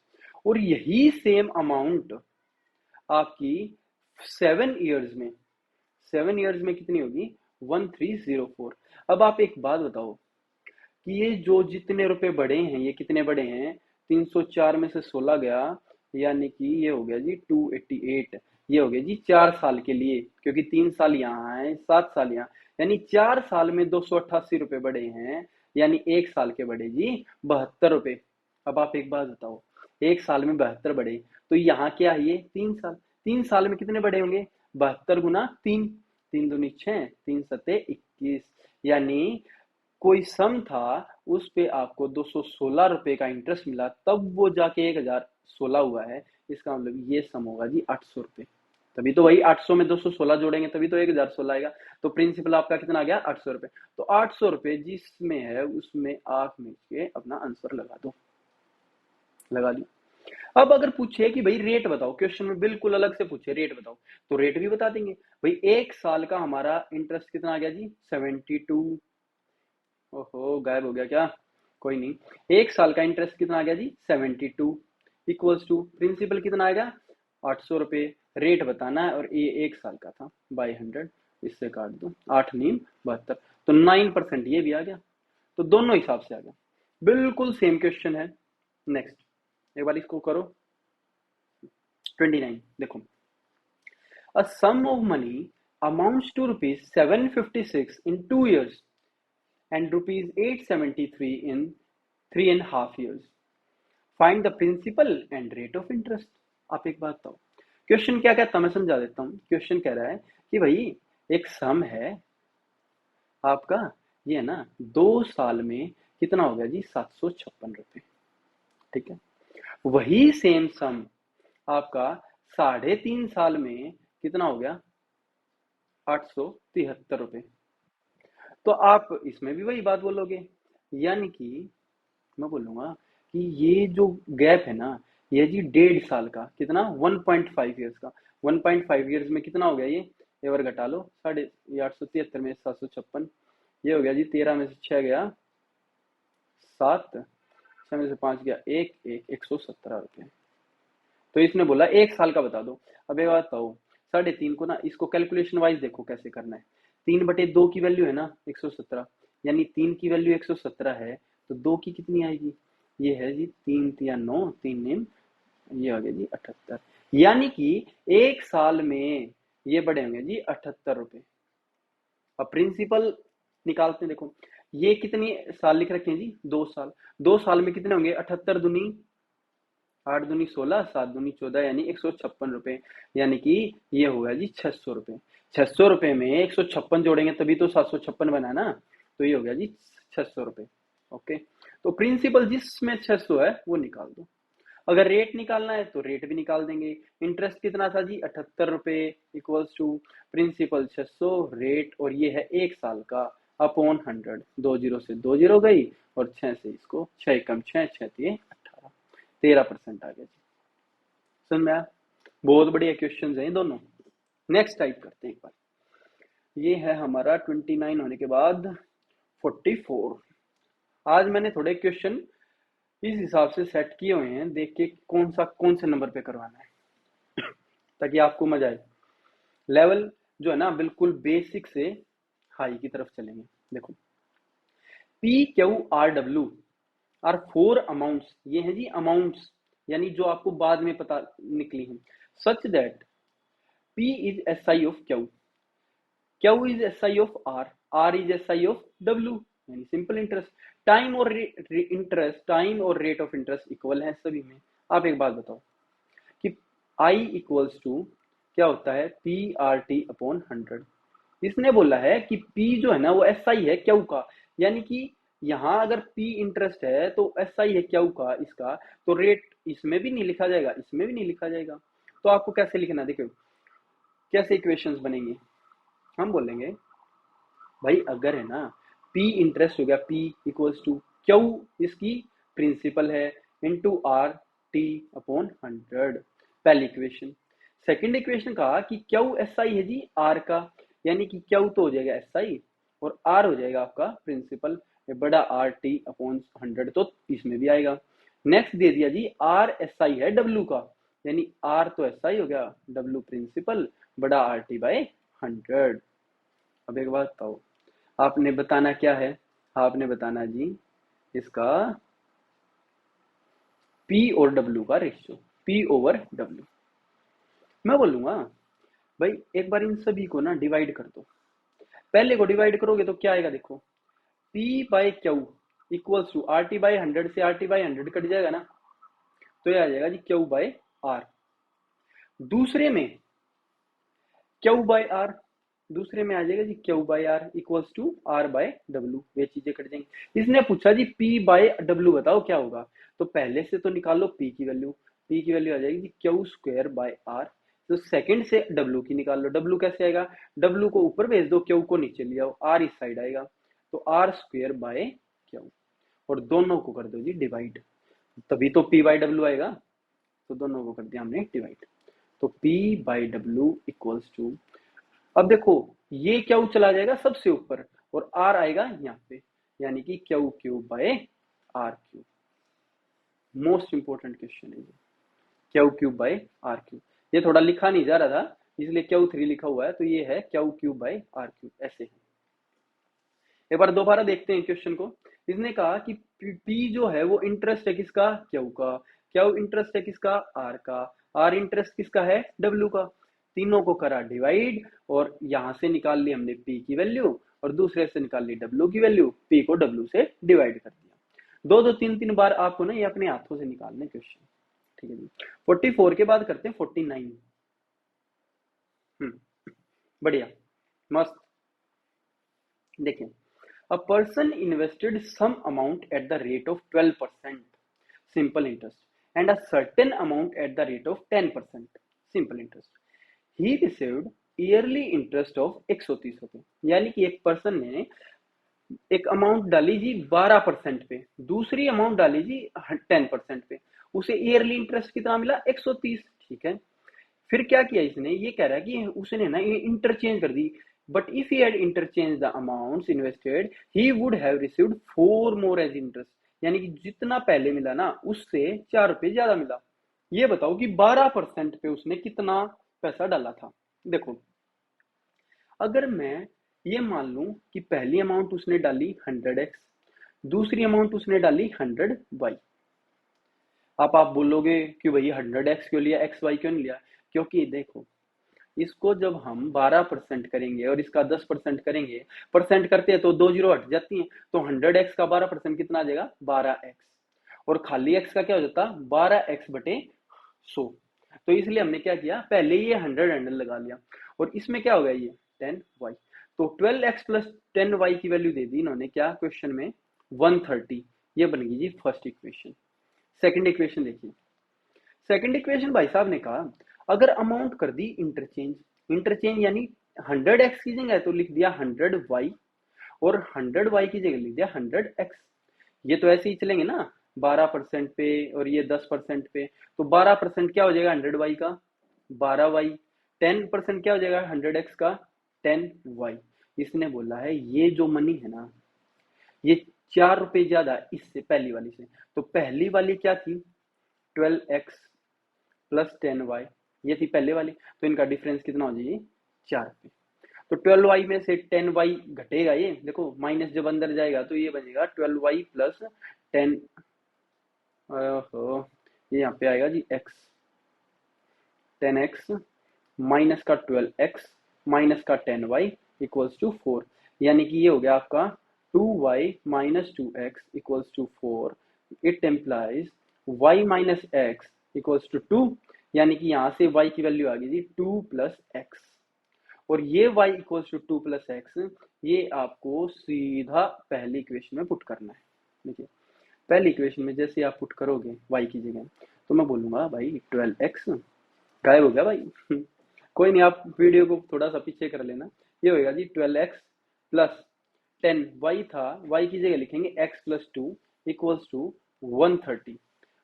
और यही सेम अमाउंट आपकी 7 इयर्स में, 7 इयर्स में कितनी होगी? 1304। अब आप एक बात बताओ कि ये जो जितने रुपए बढ़े हैं ये कितने बढ़े हैं? 304 में से 16 गया, यानी कि ये हो गया जी 288। ये हो गया जी 4 साल के लिए, क्योंकि 3 साल यहाँ है 7 साल यहाँ, यानी 4 साल में 288 रुपए बढ़े हैं, यानी एक साल के बढ़े जी 72 रुपए। अब आप एक बात बताओ, एक साल में 72 बढ़े तो यहाँ क्या है? ये 3 साल, 3 साल में कितने बढ़े होंगे? 72 गुना 3, 3 दूनी 6, 3 सत्ते 21, यानी कोई सम था उस पे आपको 216 रुपए का इंटरेस्ट मिला, तब वो जाके 1016 हुआ है। इसका मतलब ये सम होगा जी 800 रुपए। तभी तो वही 800 में 216 जोड़ेंगे तभी तो 1016 आएगा। तो प्रिंसिपल आपका कितना आ गया? 800 रुपए। तो 800 रुपए जिसमें है उसमें आप में के अपना आंसर लगा दो। लगा दी। अब अगर पूछे कि भाई रेट बताओ, क्वेश्चन में बिल्कुल अलग से पूछे रेट बताओ, तो रेट भी बता देंगे। भाई एक साल का हमारा इंटरेस्ट कितना आ गया जी? 72। ओहो गायब हो गया क्या? कोई नहीं। एक साल का इंटरेस्ट कितना आ गया जी? 72 इक्वल्स टू प्रिंसिपल कितना आएगा? 800 रुपए। रेट बताना है और ये एक साल का था, बाई 100, इससे काट दो, 8 नीम 72, तो 9% ये भी आ गया। तो दोनों हिसाब से आ गया, बिल्कुल सेम क्वेश्चन है। नेक्स्ट एक बार इसको करो 29। देखो, a sum of money amounts to rupees 756 in 2 years and rupees 873 in 3.5 years. Find the principal and rate of interest. आप एक बात बताओ, क्वेश्चन क्या कहता है, मैं समझा देता हूँ। क्वेश्चन कह रहा है कि भाई एक सम है आपका, ये है ना, 2 साल में कितना हो गया जी, 756 रुपए। ठीक है, वही सेम सम आपका 3.5 साल में कितना हो गया, 873 रुपए। तो आप इसमें भी वही बात बोलोगे, यानी कि मैं बोलूंगा कि ये जो गैप है ना, ये जी 1.5 साल का, कितना, 1.5 ईयर्स का। 1.5 ईयर्स में कितना हो गया ये बार घटा लो, 873 में 756, ये हो गया जी 13 में से 6 गया 7, 6 में से 5 गया 117 रुपये। तो इसने बोला 1 साल का बता दो। अब एक बात बताओ, 3.5 को ना, इसको कैलकुलेशन वाइज देखो कैसे करना है। 3/2 की वैल्यू है ना 117, यानी 3 की वैल्यू 117 है, तो 2 की कितनी आएगी, ये है जी 3 तिया 9, 3 9, ये हो गया जी 78। यानी कि 1 साल में ये बढ़े होंगे जी 78 रुपए। अब प्रिंसिपल निकालते हैं, देखो ये कितनी साल लिख रखे हैं जी, 2 साल। 2 साल में कितने होंगे, 78 दूनी 8 दूनी 16, 7 दूनी 14, यानी 156 रुपए। यानी कि ये होगा जी 600 रुपए। 600 रुपए में 156 जोड़ेंगे तभी तो 756 बना ना, तो ये हो गया जी 600 रुपए। ओके, तो प्रिंसिपल जिसमें 600 है वो निकाल दो। अगर रेट निकालना है तो रेट भी निकाल देंगे। इंटरेस्ट कितना था जी, 78 रुपए, इक्वल्स टू प्रिंसिपल 600, रेट, और ये है 1 साल का, अपॉन 100। 2 जीरो से 2 जीरो गई, और 6 से इसको 6 कम 6 6 18, 13% आ गया जी। समझ में आया? बहुत बढ़िया क्वेश्चन है दोनों। नेक्स्ट टाइप करते हैं एक बार। ये है हमारा 29 होने के बाद 44। आज मैंने थोड़े क्वेश्चन इस हिसाब से सेट किए हुए हैं, देख के कौन से नंबर पे करवाना है ताकि आपको मजा आए। लेवल जो है ना बिल्कुल बेसिक से हाई की तरफ चलेंगे। देखो, P Q R W R 4 amounts, ये है जी अमाउंट्स, यानी जो आपको बाद में पता निकली है। Such that P is SI of Q, Q is SI of R is SI of W, यानी सिंपल इंटरेस्ट। टाइम और इंटरेस्ट, टाइम और रेट ऑफ इंटरेस्ट इक्वल है सभी में। आप एक बात बताओ कि I इक्वल्स टू क्या होता है, PRT/100। इसने बोला है कि P जो है ना वो SI है Q का, यानी कि यहाँ अगर P इंटरेस्ट है तो SI है Q का इसका, तो रेट इसमें भी नहीं लिखा जाएगा, इसमें भी नहीं लिखा जाएगा। तो आपको कैसे लिखना, देखो कैसे इक्वेशंस बनेंगे। हम बोलेंगे भाई अगर है ना P इंटरेस्ट हो गया, P इक्वल्स टू Q इसकी प्रिंसिपल है, इनटू RT/100, पहली इक्वेशन। सेकंड इक्वेशन कहा कि Q SI है जी R का, यानी कि Q तो हो जाएगा SI और R हो जाएगा आपका प्रिंसिपल, बड़ा RT/100, तो इसमें भी आएगा। नेक्स्ट दे दिया जी R SI है W का, यानी R तो SI हो गया, W प्रिंसिपल, बड़ा RT/100। अब एक बात बताओ, आपने बताना क्या है, आपने बताना जी इसका P और W का रेशियो, P/W। मैं बोलूंगा भाई एक बार इन सभी को ना डिवाइड कर दो। पहले को डिवाइड करोगे तो क्या आएगा, देखो P/Q इक्वल्स टू RT/100 से RT/100 कट जाएगा ना, तो ये आ जाएगा जी Q/R। दूसरे में Q/R, दूसरे में आ जाएगा जी Q/R इक्वल्स टू R/W, वे चीजें कट जाएंगी। इसने पूछा जी P/W बताओ क्या होगा, तो पहले से तो निकालो P की वैल्यू, P की वैल्यू आ जाएगी जी Q²/R। तो सेकंड से W की निकाल लो, W कैसे आएगा, W को ऊपर भेज दो, Q को नीचे ले आओ, R इस साइड आएगा, तो R²/Q, और दोनों को कर दो जी डिवाइड, तभी तो P/W आएगा। तो दोनों को कर दिया हमने डिवाइड, तो P/W इक्वल्स टू, अब देखो ये Q चला जाएगा सबसे ऊपर और R आएगा यहाँ पे, यानी कि Q3/R3। मोस्ट इंपोर्टेंट क्वेश्चन है ये, Q3/R3। ये थोड़ा लिखा नहीं जा रहा था इसलिए Q3 लिखा हुआ है, तो ये है Q3/R3, ऐसे है। एक बार दोबारा देखते हैं क्वेश्चन को। इसने कहा कि P जो है वो इंटरेस्ट है किसका, Q का, Q इंटरेस्ट है किसका, R का, R इंटरेस्ट किसका है, W का। तीनों को करा डिवाइड, और यहां से निकाल ली हमने पी की वैल्यू और दूसरे से निकाल ली डब्ल्यू की वैल्यू, पी को डब्ल्यू से डिवाइड कर दिया। दो दो तीन तीन बार आपको ना ये अपने हाथों से निकालने क्वेश्चन। ठीक है जी। 44 के बाद करते हैं 49। बढ़िया, मस्त। देखें, a person invested some amount at the rate of 12% simple interest and a certain amount at the rate of 10% simple interest. He received yearly interest of 130 रुपए। यानी कि एक पर्सन ने एक अमाउंट डाली जी 12% पे, दूसरी अमाउंट डाली जी 10% पे, उसे ईयरली इंटरेस्ट कितना मिला 130। ठीक है, फिर क्या किया इसने, ये कह रहा है कि उसने ना ये इंटरचेंज कर दी, but if he had interchange the amounts invested he would have received 4 more as interest. यानी कि जितना पहले मिला ना उससे 4 रुपए ज्यादा मिला। ये बताओ कि 12% पे उसने कितना पैसा डाला था। देखो, अगर मैं ये मान लूं कि पहली अमाउंट उसने डाली 100x, दूसरी अमाउंट उसने डाली 100y। आप बोलोगे कि भाई 100x क्यों लिया, xy क्यों नहीं लिया? क्योंकि देखो, इसको जब हम 12% करेंगे और इसका 10% करेंगे, परसेंट करते हैं तो 2 जीरो हट जाती हैं, तो 100x का 12% कितना आ जाएगा 12x, और खाली x का क्या हो जाता 12x बटे 100। तो इसलिए हमने क्या किया, पहले ये 100 लगा लिया, और इसमें क्या हो गया ये 10y, तो 12x प्लस 10y की वैल्यू दे दी इन्होंने क्या क्वेश्चन में 130। ये बन गई जी फर्स्ट इक्वेशन। सेकंड इक्वेशन देखिए, सेकंड इक्वेशन भाई साहब ने कहा अगर अमाउंट कर दी इंटरचेंज, इंटरचेंज यानी 100x की जगह तो लिख दिया 100y, और 100y की जगह लिख दिया 100x। ये तो ऐसे ही चलेंगे ना, 12% पे और ये 10% पे, तो 12% क्या हो जाएगा 100y का 12y, 10% क्या हो जाएगा 100x का 10y। इसने बोला है ये जो मनी है ना, ये 4 रुपए ज्यादा इससे पहली वाली से। तो पहली वाली क्या थी 12x प्लस 10y, ये थी पहले वाली, तो इनका डिफरेंस कितना हो जाएगी 4 रुपए। तो 12y में से 10y घटेगा, ये देखो माइनस जब अंदर जाएगा तो ये बनेगा 12y प्लस 10, ये यहाँ पे आएगा जी x, 10x माइनस का 12x माइनस का 10y इक्वल्स टू 4। यानी कि ये हो गया आपका 2y minus 2x equals to 4। It implies y minus x equals to 2। यानी कि यहाँ से y की वैल्यू आ गई जी 2 प्लस x, और ये y equals to 2 plus x, ये आपको सीधा पहली इक्वेशन में पुट करना है। देखिए, पहली इक्वेशन में जैसे आप पुट करोगे y की जगह, तो मैं बोलूंगा भाई 12x, गायब हो गया भाई कोई नहीं, आप वीडियो को थोड़ा सा पीछे कर लेना। ये होगा जी 12x प्लस 10y था, y की जगह लिखेंगे x प्लस 2 इक्वल्स टू 130,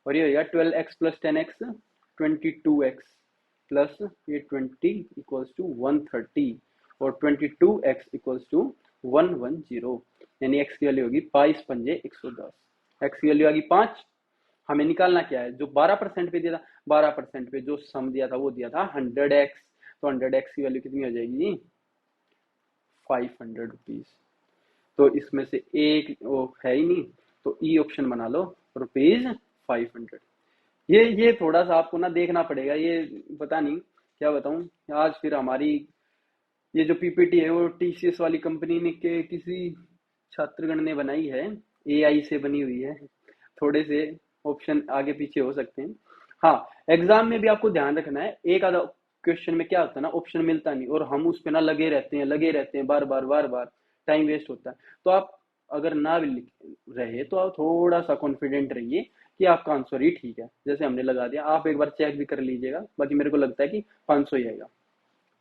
और ये होगा 12x plus 10x 22x plus ये 20 इक्वल्स टू 130, और 22x इक्वल्स टू 110। यानी x की वैल्यू होगी 22 पंजे 110, x की वैल्यू आ गई 5। हमें निकालना क्या है, जो 12% पे दिया था, 12% पे जो सम दिया था वो दिया था 100x, तो 100x की वैल्यू कितनी हो जाएगी 500 रुपीज। तो इसमें से एक वो है ही नहीं, तो ई ऑप्शन बना लो रुपीज 500। ये थोड़ा सा आपको ना देखना पड़ेगा, ये पता नहीं क्या बताऊं आज। फिर हमारी ये जो पीपीटी है वो टीसीएस वाली कंपनी ने के किसी छात्रगण ने बनाई है, एआई से बनी हुई है, थोड़े से ऑप्शन आगे पीछे हो सकते हैं। हाँ, एग्जाम में भी आपको ध्यान रखना है, एक आधा क्वेश्चन में क्या होता है ना ऑप्शन मिलता नहीं, और हम उस पे ना लगे रहते हैं बार बार, टाइम वेस्ट होता है। तो आप अगर ना भी रहे तो आप थोड़ा सा कॉन्फिडेंट रहिए कि आपका आंसर ही ठीक है, जैसे हमने लगा दिया। आप एक बार चेक भी कर लीजिएगा, बाकी मेरे को लगता है कि 500 ही आएगा।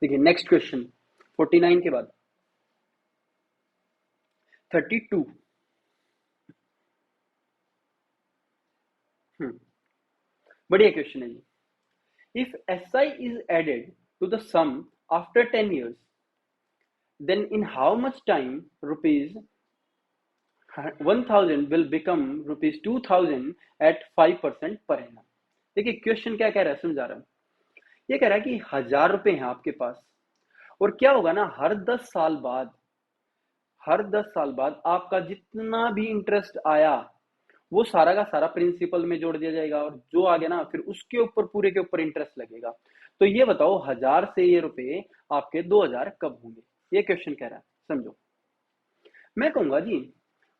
देखिए नेक्स्ट क्वेश्चन 49 के बाद 32। बढ़िया क्वेश्चन है जी। If SI is added to the sum after 10 years, then in how much time rupees 1000 will become rupees 2000 at 5% per annum? देखिए क्वेश्चन क्या कह रहा है, समझा रहा हूं। ये कह रहा है कि 1000 रुपए हैं आपके पास, और क्या होगा ना हर 10 साल बाद आपका जितना भी इंटरेस्ट आया वो सारा का सारा प्रिंसिपल में जोड़ दिया जाएगा, और जो आ गया ना फिर उसके ऊपर पूरे के ऊपर इंटरेस्ट लगेगा। तो ये बताओ 1000 से ये रुपए आपके 2000 कब होंगे, ये क्वेश्चन कह रहा है, समझो। मैं कहूंगा जी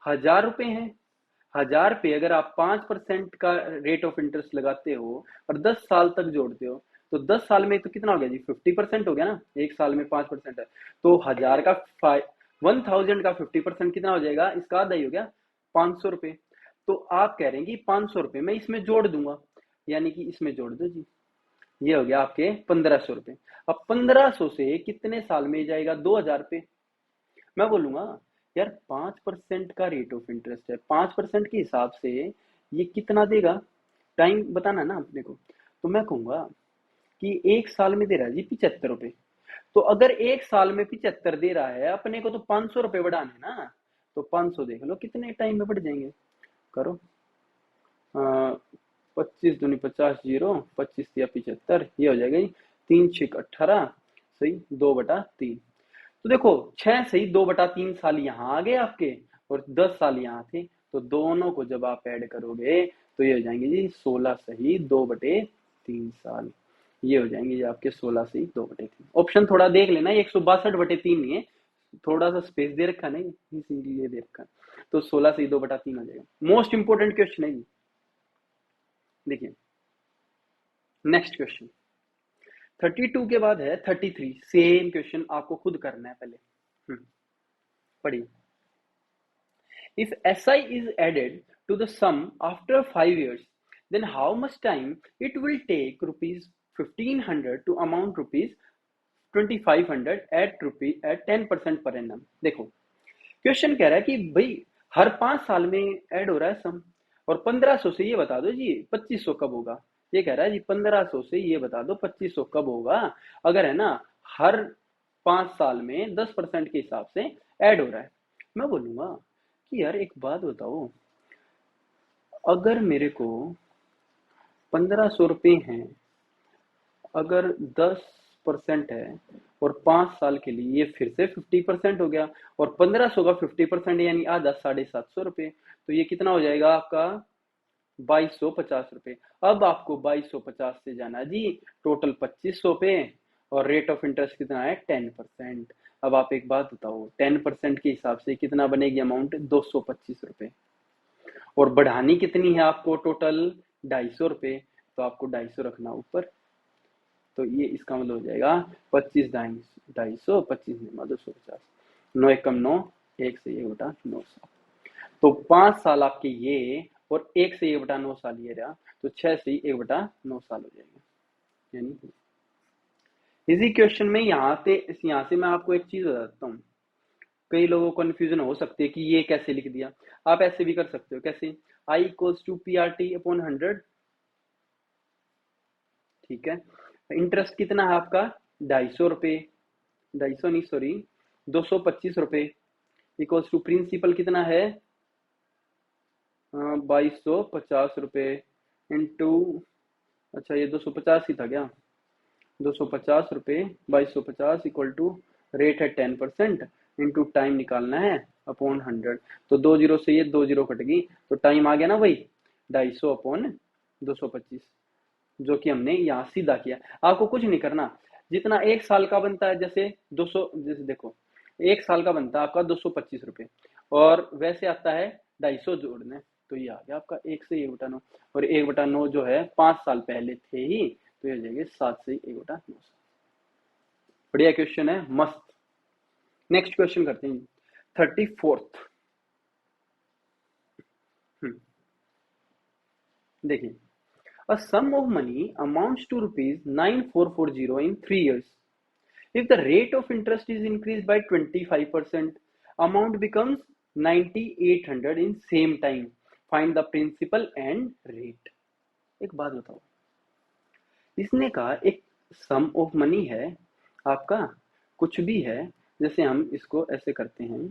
1000 रुपए हैं, 1000 पे अगर आप 5% का रेट ऑफ इंटरेस्ट लगाते हो और 10 साल तक जोड़ते हो, तो 10 साल में तो कितना हो गया जी, 50% हो गया ना, एक साल में 5% है, तो 1000 का 50% कितना हो जाएगा, इसका आधा ही हो गया, 500 रुपए। तो आप कह रहे हैं कि 500 रुपए मैं इसमें जोड़ दूंगा, यानी कि इसमें जोड़ दो जी, ये हो गया आपके 1500 रुपए। अब 1500 से कितने साल में जाएगा, 2000 पे। मैं बोलूंगा यार 5% का रेट ऑफ इंटरेस्ट है, 5% के हिसाब से ये कितना देगा, टाइम बताना है ना अपने को। तो मैं कहूंगा कि एक साल में दे रहा है जी 75 रुपए। तो अगर एक साल में 75 दे रहा है अपने को, तो 500 रुपए बढ़ाने हैं ना, तो 500 देख लो कितने टाइम में बढ़ जाएंगे, करो। 25 दूनी 50, जीरो, 25 या 75, ये हो जाएगा जी 3 6 18, सही 2/3। तो देखो 6 सही 2/3 साल यहाँ आ गए आपके, और 10 साल यहाँ थे, तो दोनों को जब आप ऐड करोगे तो ये हो जाएंगे जी 16 सही 2/3 साल, ये हो जाएंगे जी आपके 16 सही 2/3। ऑप्शन थोड़ा देख लेना, 162/3 नहीं है, थोड़ा सा स्पेस दे रखा नहीं, इसीलिए दे रखा। तो 16 सही 2/3 हो जाएगा। मोस्ट इंपोर्टेंट क्वेश्चन है जी, देखिए नेक्स्ट क्वेश्चन 32 के बाद है 33, सेम क्वेश्चन आपको खुद करना है पहले। पढ़िए, if SI is added to the sum after 5 years, then how much time it will take rupees 1500 to amount rupees 2500 at 10% per annum। देखो क्वेश्चन कह रहा है कि भाई हर 5 साल में ऐड हो रहा है सम, और 1500 से ये बता दो जी 2500 कब होगा। ये कह रहा है जी 1500 से ये बता दो 2500 कब होगा, अगर है ना हर 5 साल में 10% के हिसाब से ऐड हो रहा है। मैं बोलूंगा कि यार एक बात बताओ, अगर मेरे को 1500 रुपये हैं, अगर 10% है, और 5 साल के लिए ये फिर से 50% हो गया, और 1500 का 50% यानी आधा 750 रुपये, तो ये कितना हो जाएगा आपका 2250 रुपये। अब आपको 2250 से जाना जी टोटल 2500 पे, और रेट ऑफ इंटरेस्ट कितना है 10%। अब आप एक बात बताओ 10% के हिसाब से कितना बनेगी अमाउंट, 225 रुपये, और बढ़ानी कितनी है आपको टोटल 250 रुपये, तो आपको 250 रखना ऊपर। तो ये इसका मतलब हो जाएगा 25 250, 25 250, 9 एकम 9, 1 से 1/9 साल। तो 5 साल आपके ये, और 1 से 1/9 साल ये रहा, तो 6 से 1/9 साल हो जाएगा। यानी इसी क्वेश्चन में यहाँ से मैं आपको एक चीज बताता हूँ, कई लोगों को कंफ्यूजन हो सकती है कि ये कैसे लिख दिया। आप ऐसे भी कर सकते हो, कैसे, I इक्वल्स टू PRT/100, ठीक है। इंटरेस्ट कितना है आपका 250 रुपये, 250 नहीं सॉरी 225 रुपये, इक्वल्स टू प्रिंसिपल कितना है 2250 रुपये, इंटू, अच्छा ये 250 ही था क्या, 250 रुपये 2250 इक्वल टू रेट है 10%, इंटू टाइम निकालना है अपॉन 100। तो 2 जीरो से ये 2 जीरो कट गई, तो टाइम आ गया ना भाई 250/225, जो कि हमने यहाँ सीधा किया। आपको कुछ नहीं करना, जितना एक साल का बनता है, जैसे 200, जैसे देखो एक साल का बनता है आपका 225 रुपये, और वैसे आता है 250 जोड़ने, तो ये आ गया आपका 1 से 1/9, और 1/9 जो है 5 साल पहले थे ही, तो ये हो जाएंगे 7 से 1/9। बढ़िया क्वेश्चन है, मस्त। नेक्स्ट क्वेश्चन करते हैं 34th। देखिए, a sum of money amounts to rupees 9440 in 3 years. If the rate of interest is increased by 25%, amount becomes 9800 in same time. Find the principal and rate। एक बात बताओ, इसने कहा एक सम ऑफ मनी है आपका, कुछ भी है, जैसे हम इसको ऐसे करते हैं,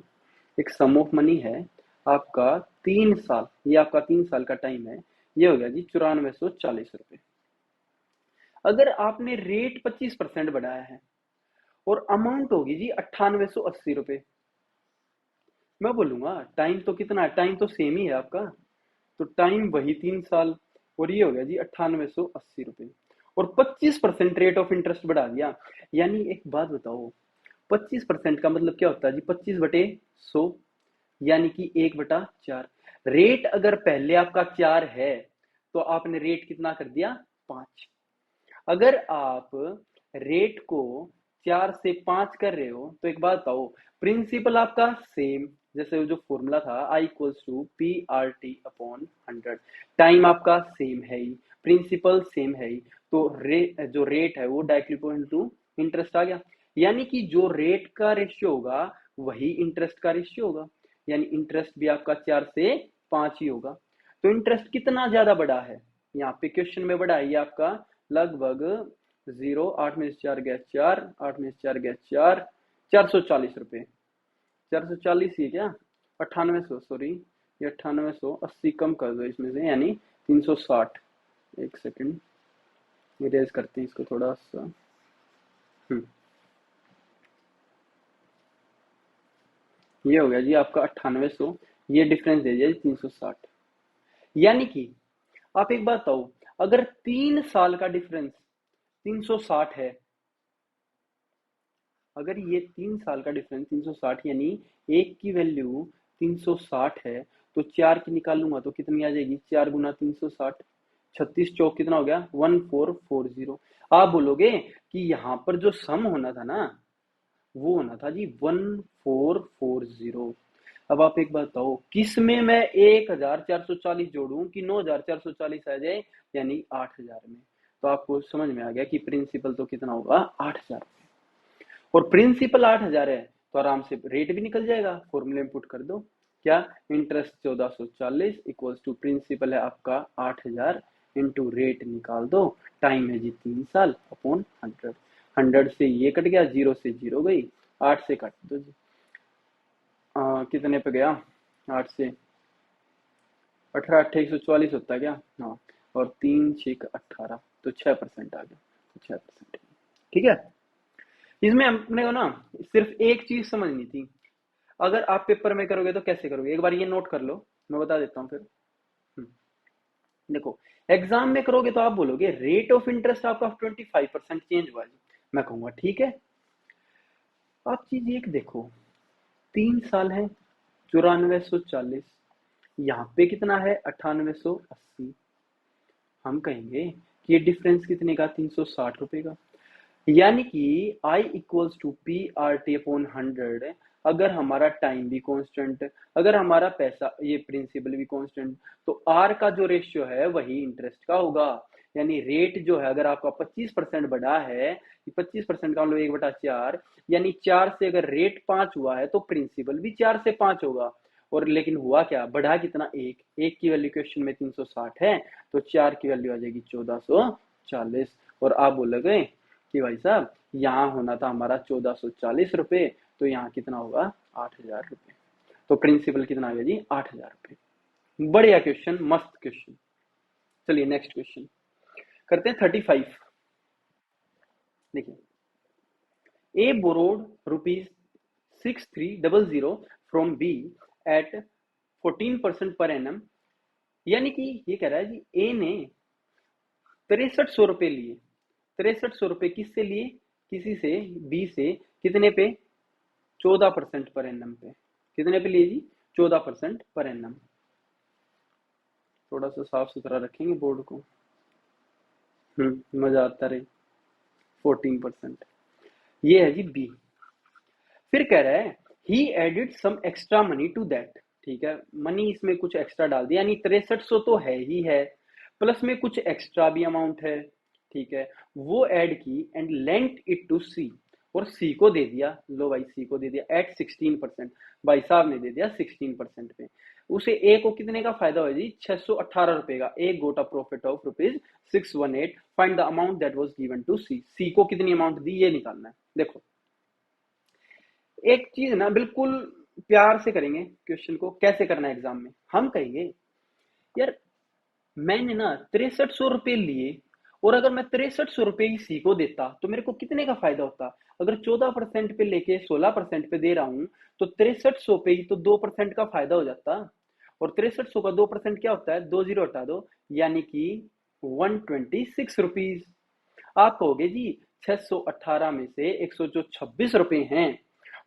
एक सम ऑफ मनी है आपका 3 साल, ये आपका 3 साल का टाइम है, ये हो गया जी 9440 रुपये। अगर आपने रेट 25% बढ़ाया है, और अमाउंट होगी जी 9880 रुपये। मैं बोलूंगा टाइम तो कितना है, टाइम तो सेम ही है आपका, तो टाइम वही 3 साल, और ये हो गया जी 9880 रुपये। और 25% रेट ऑफ इंटरेस्ट बढ़ा दिया। यानी एक बात बताओ, 25% का मतलब क्या होता है जी? 25/100, यानी कि 1/4। रेट अगर पहले आपका 4 है तो आपने रेट कितना कर दिया? 5। अगर आप रेट को 4 से 5 कर रहे हो तो एक बात बताओ, प्रिंसिपल आपका सेम, जैसे जो फॉर्मूला था I equals to P R T upon 100, time आपका सेम है ही, प्रिंसिपल सेम है ही, तो जो रेट है वो डायरेक्टली इक्वल टू इंटरेस्ट आ गया। यानी कि जो रेट का रेशियो होगा वही इंटरेस्ट का रेशियो होगा, यानी इंटरेस्ट भी आपका 4 से 5 ही होगा। तो इंटरेस्ट कितना ज्यादा बढ़ा है यहाँ पे क्वेश्चन में? बढ़ा है ये आपका लगभग 0, 8 में से 4 गया 4, 8 में से 4 गया 4, 440 रुपये। 440 ही क्या? 9800, सॉरी, ये 9880 कम कर दो इसमें से, यानी 360। एक सेकंड, इरेज करते हैं इसको थोड़ा सा। ये हो गया जी आपका 9800, ये डिफरेंस दे दिया जी 360। यानी कि आप एक बात बताओ, अगर 3 साल का डिफरेंस 360 है, अगर ये 3 साल का डिफरेंस 360 यानी एक की वैल्यू 360 है, तो 4 की निकालूंगा तो कितनी आ जाएगी? 4 गुना 360, 36 चौक कितना हो गया? 1440। आप बोलोगे कि यहाँ पर जो सम होना था ना, वो होना था जी 1440। अब आप एक बात बताओ, किस में मैं 1440 जोड़ूं कि 9440 आ जाए, यानी 8000 में? तो आपको समझ में आ गया कि प्रिंसिपल तो कितना होगा? 8000। और प्रिंसिपल 8000 है तो आराम से रेट भी निकल जाएगा, फॉर्मूले में पुट कर दो। क्या? इंटरेस्ट 1440 इक्वल्स टू प्रिंसिपल है आपका 8000 इंटू रेट निकाल दो, टाइम है जी 3 साल अपॉन 100। 100 से ये कट गया, 0 से 0 गई, 8 से काट दो जी। कितने पे गया? 8 से 18, 144 होता है क्या? हाँ, और 3 6 18, तो 6% आ गया, तो 6%। ठीक है, इसमें अपने को ना सिर्फ एक चीज समझनी थी। अगर आप पेपर में करोगे तो कैसे करोगे, एक बार ये नोट कर लो, मैं बता देता हूँ फिर। देखो, एग्जाम में करोगे तो आप बोलोगे रेट ऑफ इंटरेस्ट आपका 25% चेंज हुआ जी। मैं कहूंगा ठीक है। आप चीज एक देखो, 3 साल है, 9440, यहाँ पे कितना है? 9880। हम कहेंगे कि ये डिफरेंस कितने का? 360 रुपए का। यानी कि I equals to P R T upon 100, अगर हमारा टाइम भी कांस्टेंट, अगर हमारा पैसा ये प्रिंसिपल भी कांस्टेंट, तो R का जो रेशियो है वही इंटरेस्ट का होगा। यानी रेट जो है अगर आपका 25% बढ़ा है, 25% का मतलब 1/4, यानी 4 से अगर रेट 5 हुआ है तो प्रिंसिपल भी 4 से 5 होगा। और लेकिन हुआ क्या? बढ़ा कितना? एक की वैल्यू क्वेश्चन में 360 है, तो 4 की वैल्यू आ जाएगी 1440। और आप बोलोगे कि भाई साहब यहाँ होना था हमारा 1440 रुपये, तो यहाँ कितना होगा? 8000 रुपये। तो प्रिंसिपल कितना आ गया जी? 8000 रुपये। बढ़िया क्वेश्चन, मस्त क्वेश्चन। चलिए नेक्स्ट क्वेश्चन करते हैं 35। देखिए, A borrowed ₹6300 from B at 14% per annum. यानी कि ये कह रहा है जी, ए ने 6300 रुपये लिए। 6300 रुपये किससे लिए? किसी से, बी से, कितने पे? 14% पर एनम पे। कितने पे लिए जी? 14% पर एनम। थोड़ा सा साफ सुथरा रखेंगे बोर्ड को, मजा आता रहे। 14%, ये है जी बी। फिर कह रहा है he added some extra money to that. ठीक है, मनी इसमें कुछ एक्स्ट्रा डाल दिया, यानी 6300 तो है ही है, प्लस में कुछ एक्स्ट्रा भी अमाउंट है। ठीक है, वो ऐड की एंड लेंट इट टू सी, और सी को दे दिया। लो भाई, सी को दे दिया एट 16%। भाई साहब ने दे दिया 16% पे। उसे ए को कितने का फायदा हुआ जी? 618 रुपए का। A got a profit of ₹618। Find the amount that was given to C. C को कितनी अमाउंट दी, ये निकालना है। देखो, एक चीज ना बिल्कुल प्यार से करेंगे क्वेश्चन को। कैसे करना है एग्जाम में? हम कहेंगे यार, मैंने ना 6300 रुपये लिए, और अगर मैं 6300 रुपये ही सी को देता तो मेरे को कितने का फायदा होता? अगर 14% पे लेके 16% पे दे रहा हूं, तो 6300 पे ही तो 2% का फायदा हो जाता। और 6300 का 2% क्या होता है, 2 जीरो हटा दो, यानी कि 126 रुपीज। आप कहोगे जी 618 में से 126 रुपए हैं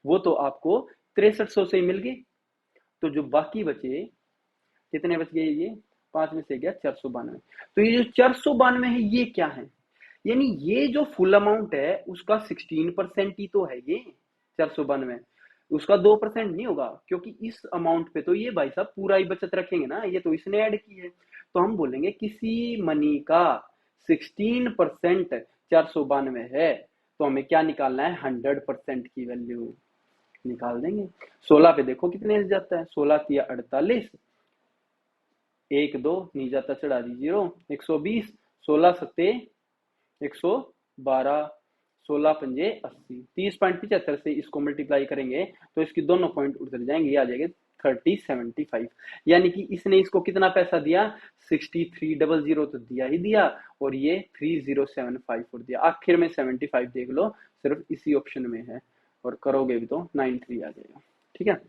वो तो आपको 6300 से ही मिल गए, तो जो बाकी बचे, कितने बच गए, ये 5 में से गया 492। तो ये जो 492 है ये क्या है, यानी ये जो फुल अमाउंट है उसका 16% ही तो है ये 492, उसका 2% नहीं होगा, क्योंकि इस अमाउंट पे तो ये भाई साहब पूरा ही बचत रखेंगे ना, ये तो इसने ऐड की है। तो हम बोलेंगे किसी मनी का 16% 492 है, तो हमें क्या निकालना है, 100% की वैल्यू निकाल देंगे। 16 पे देखो कितने जाता है, 16 तिया 48, 1 2 नहीं जाता, चढ़ा दी 0, 120, 16 सत्ते 112, 16 पंजे 80, 30.75 से इसको मल्टीप्लाई करेंगे तो इसकी दोनों पॉइंट उधर जाएंगे, आ जाएगा 3075। यानी कि इसने इसको कितना पैसा दिया, 6300 तो दिया ही दिया, और ये 3075 दिया, आखिर में 75 देख लो सिर्फ इसी ऑप्शन में है, और करोगे भी तो 93 आ जाएगा। ठीक है,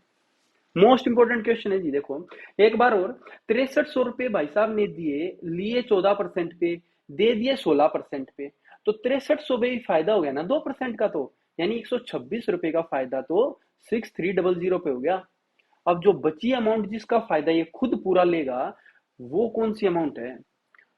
मोस्ट इंपोर्टेंट क्वेश्चन है जी, देखो एक बार और, 6300 रुपए भाई साहब ने दिए, लिए 14% पे, दे दिए 16% पे, तो 6300 पे फायदा हो गया ना 2% का, तो यानी 126 रुपए का फायदा तो 6300 पे हो गया। अब जो बची अमाउंट जिसका फायदा ये खुद पूरा लेगा, वो कौन सी अमाउंट है,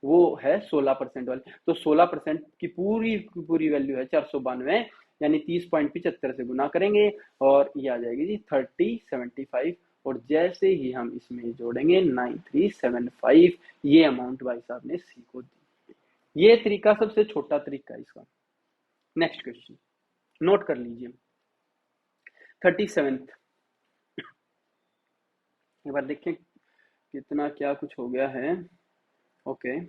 वो है 16% वाली। तो 16% की पूरी वैल्यू है 492, यानी 30.75 से गुना करेंगे और ये आ जाएगी जी 3075, और जैसे ही हम इसमें जोड़ेंगे 9375, ये अमाउंट भाई साहब ने सी को दी। ये तरीका सबसे छोटा तरीका है इसका। नेक्स्ट क्वेश्चन नोट कर लीजिए, 37th, एक बार देखें कितना क्या कुछ हो गया है। Okay,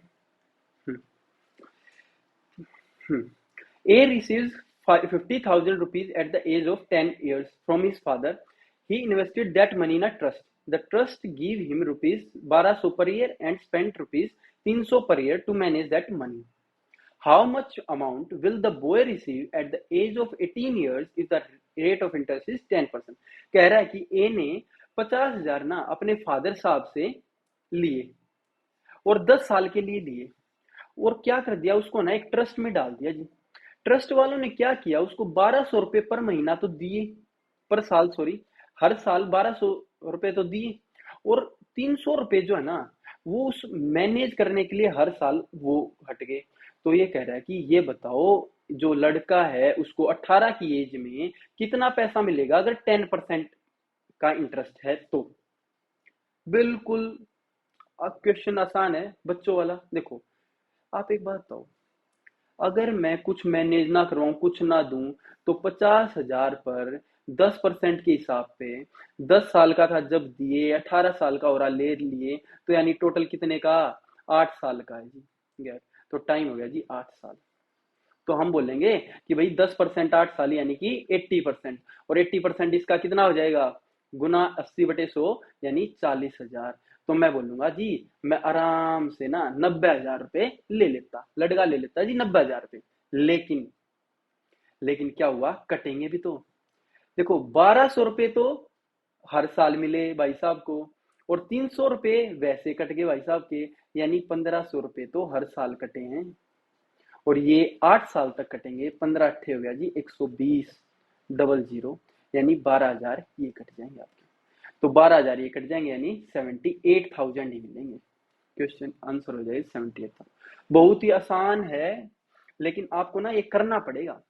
A receives 50,000 rupees at the age of 10 years from his father. He invested that money in a trust. The trust gave him rupees 1200 per year and spent rupees 300 per year to manage that money. How much amount will the boy receive at the age of 18 years if the rate of interest is 10%? कह रहा है कि A ने 50,000 ना अपने father साहब से लिए और 10 साल के लिए लिए, और क्या कर दिया, उसको ना एक ट्रस्ट में डाल दिया जी। ट्रस्ट वालों ने क्या किया, उसको 1200 रुपए पर महीना तो दिए, पर साल सॉरी, हर साल 1200 रुपए तो दिए, और 300 रुपए जो है ना वो उस मैनेज करने के लिए हर साल वो हट गए। तो ये कह रहा है कि ये बताओ जो लड़का है उसको 18 की एज में कितना पैसा मिलेगा अगर 10% का इंटरेस्ट है तो। बिल्कुल, अब क्वेश्चन आसान है बच्चों वाला। देखो आप एक बात बताओ, अगर मैं कुछ मैनेज ना करवाऊं, कुछ ना दूं, तो 50,000 पर 10% के हिसाब पे 10 साल का था जब दिए, 18 साल का हो रहा ले लिए, तो यानी टोटल कितने का, 8 साल का है जी गैप, तो टाइम हो गया जी 8 साल। तो हम बोलेंगे कि भाई 10% 8 साल यानी कि 80%, और 80% इसका कितना हो जाएगा, गुना 80/100 यानी 40,000। तो मैं बोलूंगा जी मैं आराम से ना 90,000 रुपए ले लेता, लड़का ले लेता जी 90,000 रुपए। लेकिन लेकिन क्या हुआ, कटेंगे भी तो। देखो 1200 रुपए तो हर साल मिले भाई साहब को, और 300 रुपए वैसे कट गए भाई साहब के, यानी 1500 रुपए तो हर साल कटे हैं, और ये 8 साल तक कटेंगे, 15 अट्ठे हो गया जी 120,000, यानी 12,000 ये कट जाएंगे आपके। तो 12,000 ये कट जाएंगे यानी 78,000 ही मिलेंगे। क्वेश्चन आंसर हो जाएगा 78,000। बहुत ही आसान है, लेकिन आपको ना ये करना पड़ेगा।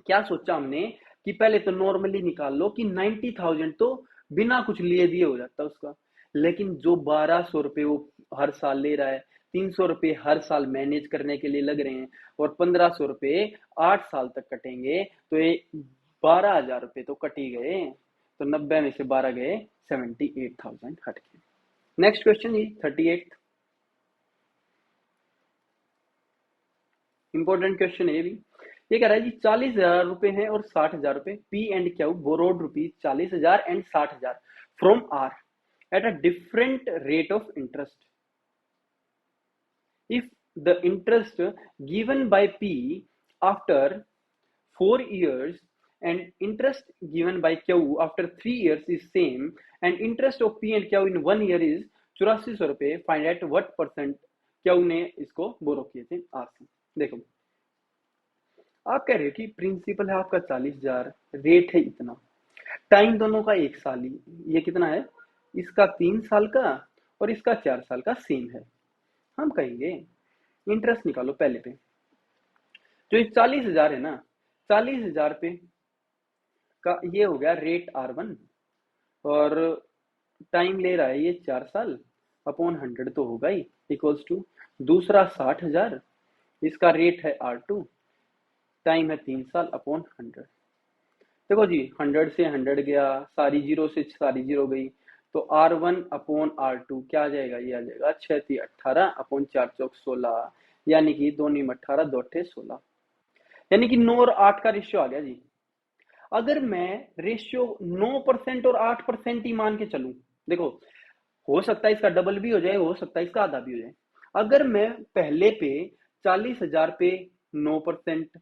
क्या सोचा हमने कि पहले तो नॉर्मली निकाल लो कि 90,000 तो बिना कुछ लिए दिए हो जाता उसका, लेकिन जो 1200 रुपए वो हर साल ले रहा है, 300 रुपए हर साल मैनेज करने के लिए लग रहे हैं, और 1500 रुपए 8 साल तक कटेंगे, तो ये 12,000 रुपए तो कट ही गए, तो 90 में से 12 गए, 78,000 हट गए। नेक्स्ट क्वेश्चन जी 38, इंपॉर्टेंट क्वेश्चन है ये भी। ये कह रहा है जी 40,000 रुपए हैं और 60,000 रुपए, P and Q borrowed rupees 40,000 and 60,000 from R at a different rate of interest. If the interest given by P after 4 years and interest given by Q after 3 years is same and interest of P and Q in 1 year is 8400 रुपए, find at what percent Q ने इसको बोरो किए थे R से। देखो आप कह रहे हो कि प्रिंसिपल है आपका 40,000, रेट है इतना, टाइम दोनों का 1 साल ही, ये कितना है, इसका 3 साल का और इसका 4 साल का सेम है। हम कहेंगे इंटरेस्ट निकालो पहले पे, जो 40,000 है ना, 40,000 पे का ये हो गया रेट R1 और टाइम ले रहा है ये 4 साल अपॉन 100 तो होगा ही, इक्वल्स टू दूसरा 60,000, इसका रेट है R2, टाइम है 3 साल अपॉन 100। देखो जी 100 से 100 गया, सारी जीरो से सारी जीरो गई, तो R1 अपॉन R2 क्या आ जाएगा, ये आ जाएगा 6 × 18 अपॉन 4 × 16, यानी कि 2 × 18 2 × 16, यानी कि 9 और 8 का रेशियो आ गया जी। अगर मैं रेशियो 9% और 8% ही मान के चलूं, देखो हो सकता है इसका डबल भी हो जाए, हो सकता है इसका आधा भी हो जाए। अगर मैं पहले पे 40,000 पे 9%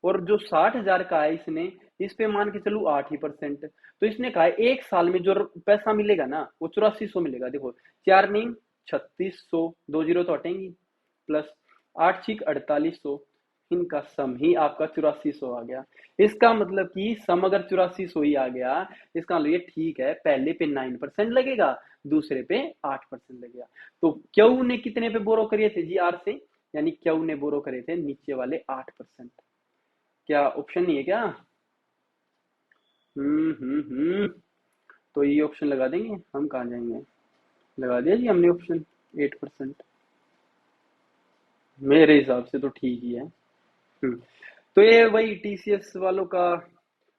और जो 60,000 का है इसने इस पे मान के चलू 8%, तो इसने कहा है 1 साल में जो पैसा मिलेगा ना वो 8400 मिलेगा। देखो 4 नहीं 3600, 2 जीरो तो हटेंगी, प्लस 8 छिक 4800, इनका सम ही आपका 8400 आ गया। इसका मतलब कि सम अगर 8400 ही आ गया, इसका मतलब ये ठीक है, पहले पे 9% लगेगा, दूसरे पे 8% लगेगा। तो क्यू ने कितने पे बोरो करे थे जी, आर से, यानी क्यू ने बोरो करे थे नीचे वाले 8%। क्या ऑप्शन नहीं है क्या? तो ये ऑप्शन लगा देंगे, हम कहाँ जाएंगे, लगा दिया जी हमने ऑप्शन 8%, मेरे हिसाब से तो ठीक ही है। तो ये वही टीसीएस वालों का,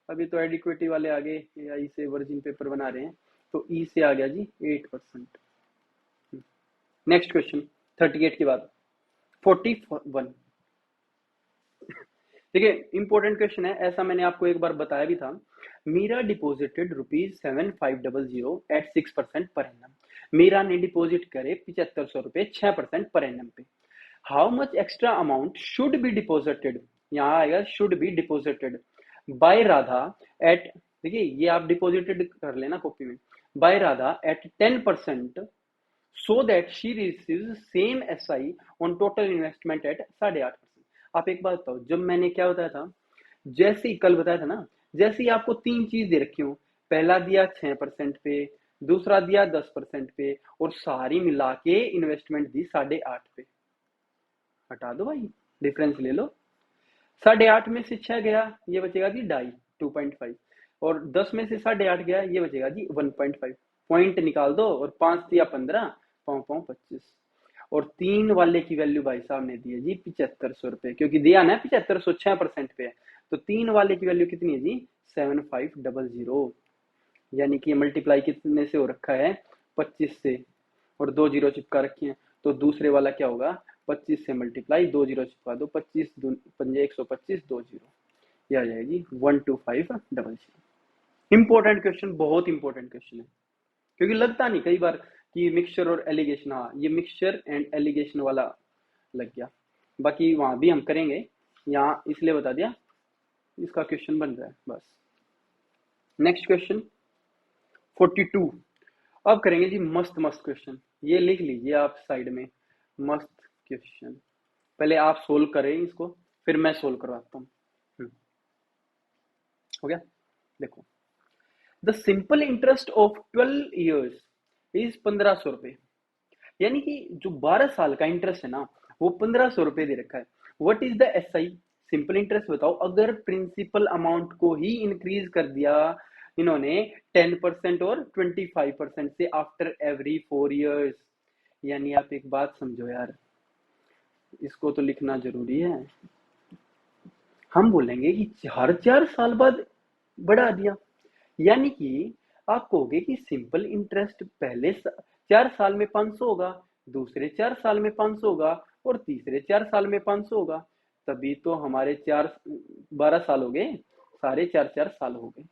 अभी तो एडिक्विटी वाले आगे एआई से वर्जिन पेपर बना रहे हैं, तो ई से आ गया जी 8%। नेक्स्ट क्वेश्चन 38 के बाद 41, देखिए इंपॉर्टेंट क्वेश्चन है, ऐसा मैंने आपको एक बार बताया भी था। Meera deposited ₹7500 eight 6% per annum. Meera ने डिपॉजिट करे 7500 रुपए 6% पर एनम पे। How much extra amount should be deposited, यहाँ आएगा should be deposited by Radha at, देखिए ये आप डिपॉजिटेड कर लेना कॉपी में, by Radha at 10% so that she receives same SI on total investment at 8.5%। आप एक बात बताओ, जब मैंने क्या बताया था, जैसे ही कल बताया था ना, जैसे ही आपको 3 चीज दे रखी हूँ, पहला दिया 6% पे, दूसरा दिया 10% पे, और सारी मिला के इन्वेस्टमेंट दी 8.5 पे, हटा दो भाई, डिफरेंस ले लो, 8.5 में से 6 गया, ये बचेगा जी 2.5, और 10 में से 8.5 गया, ये बचेगा जी 1.5, पॉइंट निकाल दो, और 5 दिया 15, 5 और 3 वाले की वैल्यू भाई साहब ने दी है जी 7500 रुपए, क्योंकि दिया ना 7500 6% पे, तो 3 वाले की वैल्यू कितनी है जी 7500, यानी कि मल्टीप्लाई कितने से हो रखा है 25 से, और 2 जीरो चिपका रखी है, तो दूसरे वाला क्या होगा 25 से मल्टीप्लाई 2 जीरो चिपका दो, 25 पंजे 125, 2 जीरो, ये आ जाएगी 12500। इंपॉर्टेंट क्वेश्चन, बहुत इंपॉर्टेंट क्वेश्चन है, क्योंकि लगता नहीं कई बार कि मिक्सचर और एलिगेशन, हाँ ये मिक्सचर एंड एलिगेशन वाला लग गया, बाकी वहां भी हम करेंगे, यहाँ इसलिए बता दिया, इसका क्वेश्चन बन रहा है बस। नेक्स्ट क्वेश्चन 42, अब करेंगे जी मस्त मस्त क्वेश्चन, ये लिख लीजिए आप साइड में, मस्त क्वेश्चन, पहले आप सोल्व करें इसको, फिर मैं सोल्व करवाता हूँ। हो गया, देखो the simple interest of 12 years is 1500 रुपए, यानी कि जो 12 साल का इंटरेस्ट है ना वो 1500 रुपए दे रखा है। What is the SI, simple interest बताओ, अगर प्रिंसिपल अमाउंट को ही इंक्रीज कर दिया इन्होंने 10% और 25% से आफ्टर एवरी 4 ईयर्स, यानी आप एक बात समझो यार, इसको तो लिखना जरूरी है, हम बोलेंगे कि हर 4 साल बाद बढ़ा दिया, यानी कि आप कहोगे कि सिंपल इंटरेस्ट पहले 4 साल में 500 होगा, दूसरे 4 साल में 500 होगा, और तीसरे 4 साल में 500 होगा, तभी तो हमारे 12 साल हो गए, सारे 4 साल हो गए।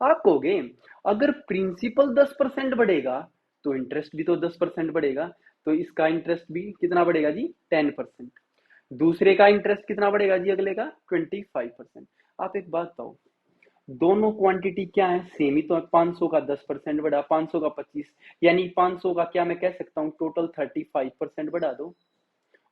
आप कहोगे अगर प्रिंसिपल 10% बढ़ेगा तो इंटरेस्ट भी तो 10% बढ़ेगा, तो इसका इंटरेस्ट भी कितना बढ़ेगा जी 10%, दूसरे का इंटरेस्ट कितना बढ़ेगा जी अगले का 25%। आप एक बात बताओ, दोनों क्वांटिटी क्या है, सेम ही तो है। 500 का 10% बढ़ा, 500 का 25, यानी 500 का क्या मैं कह सकता हूँ टोटल 35% बढ़ा दो।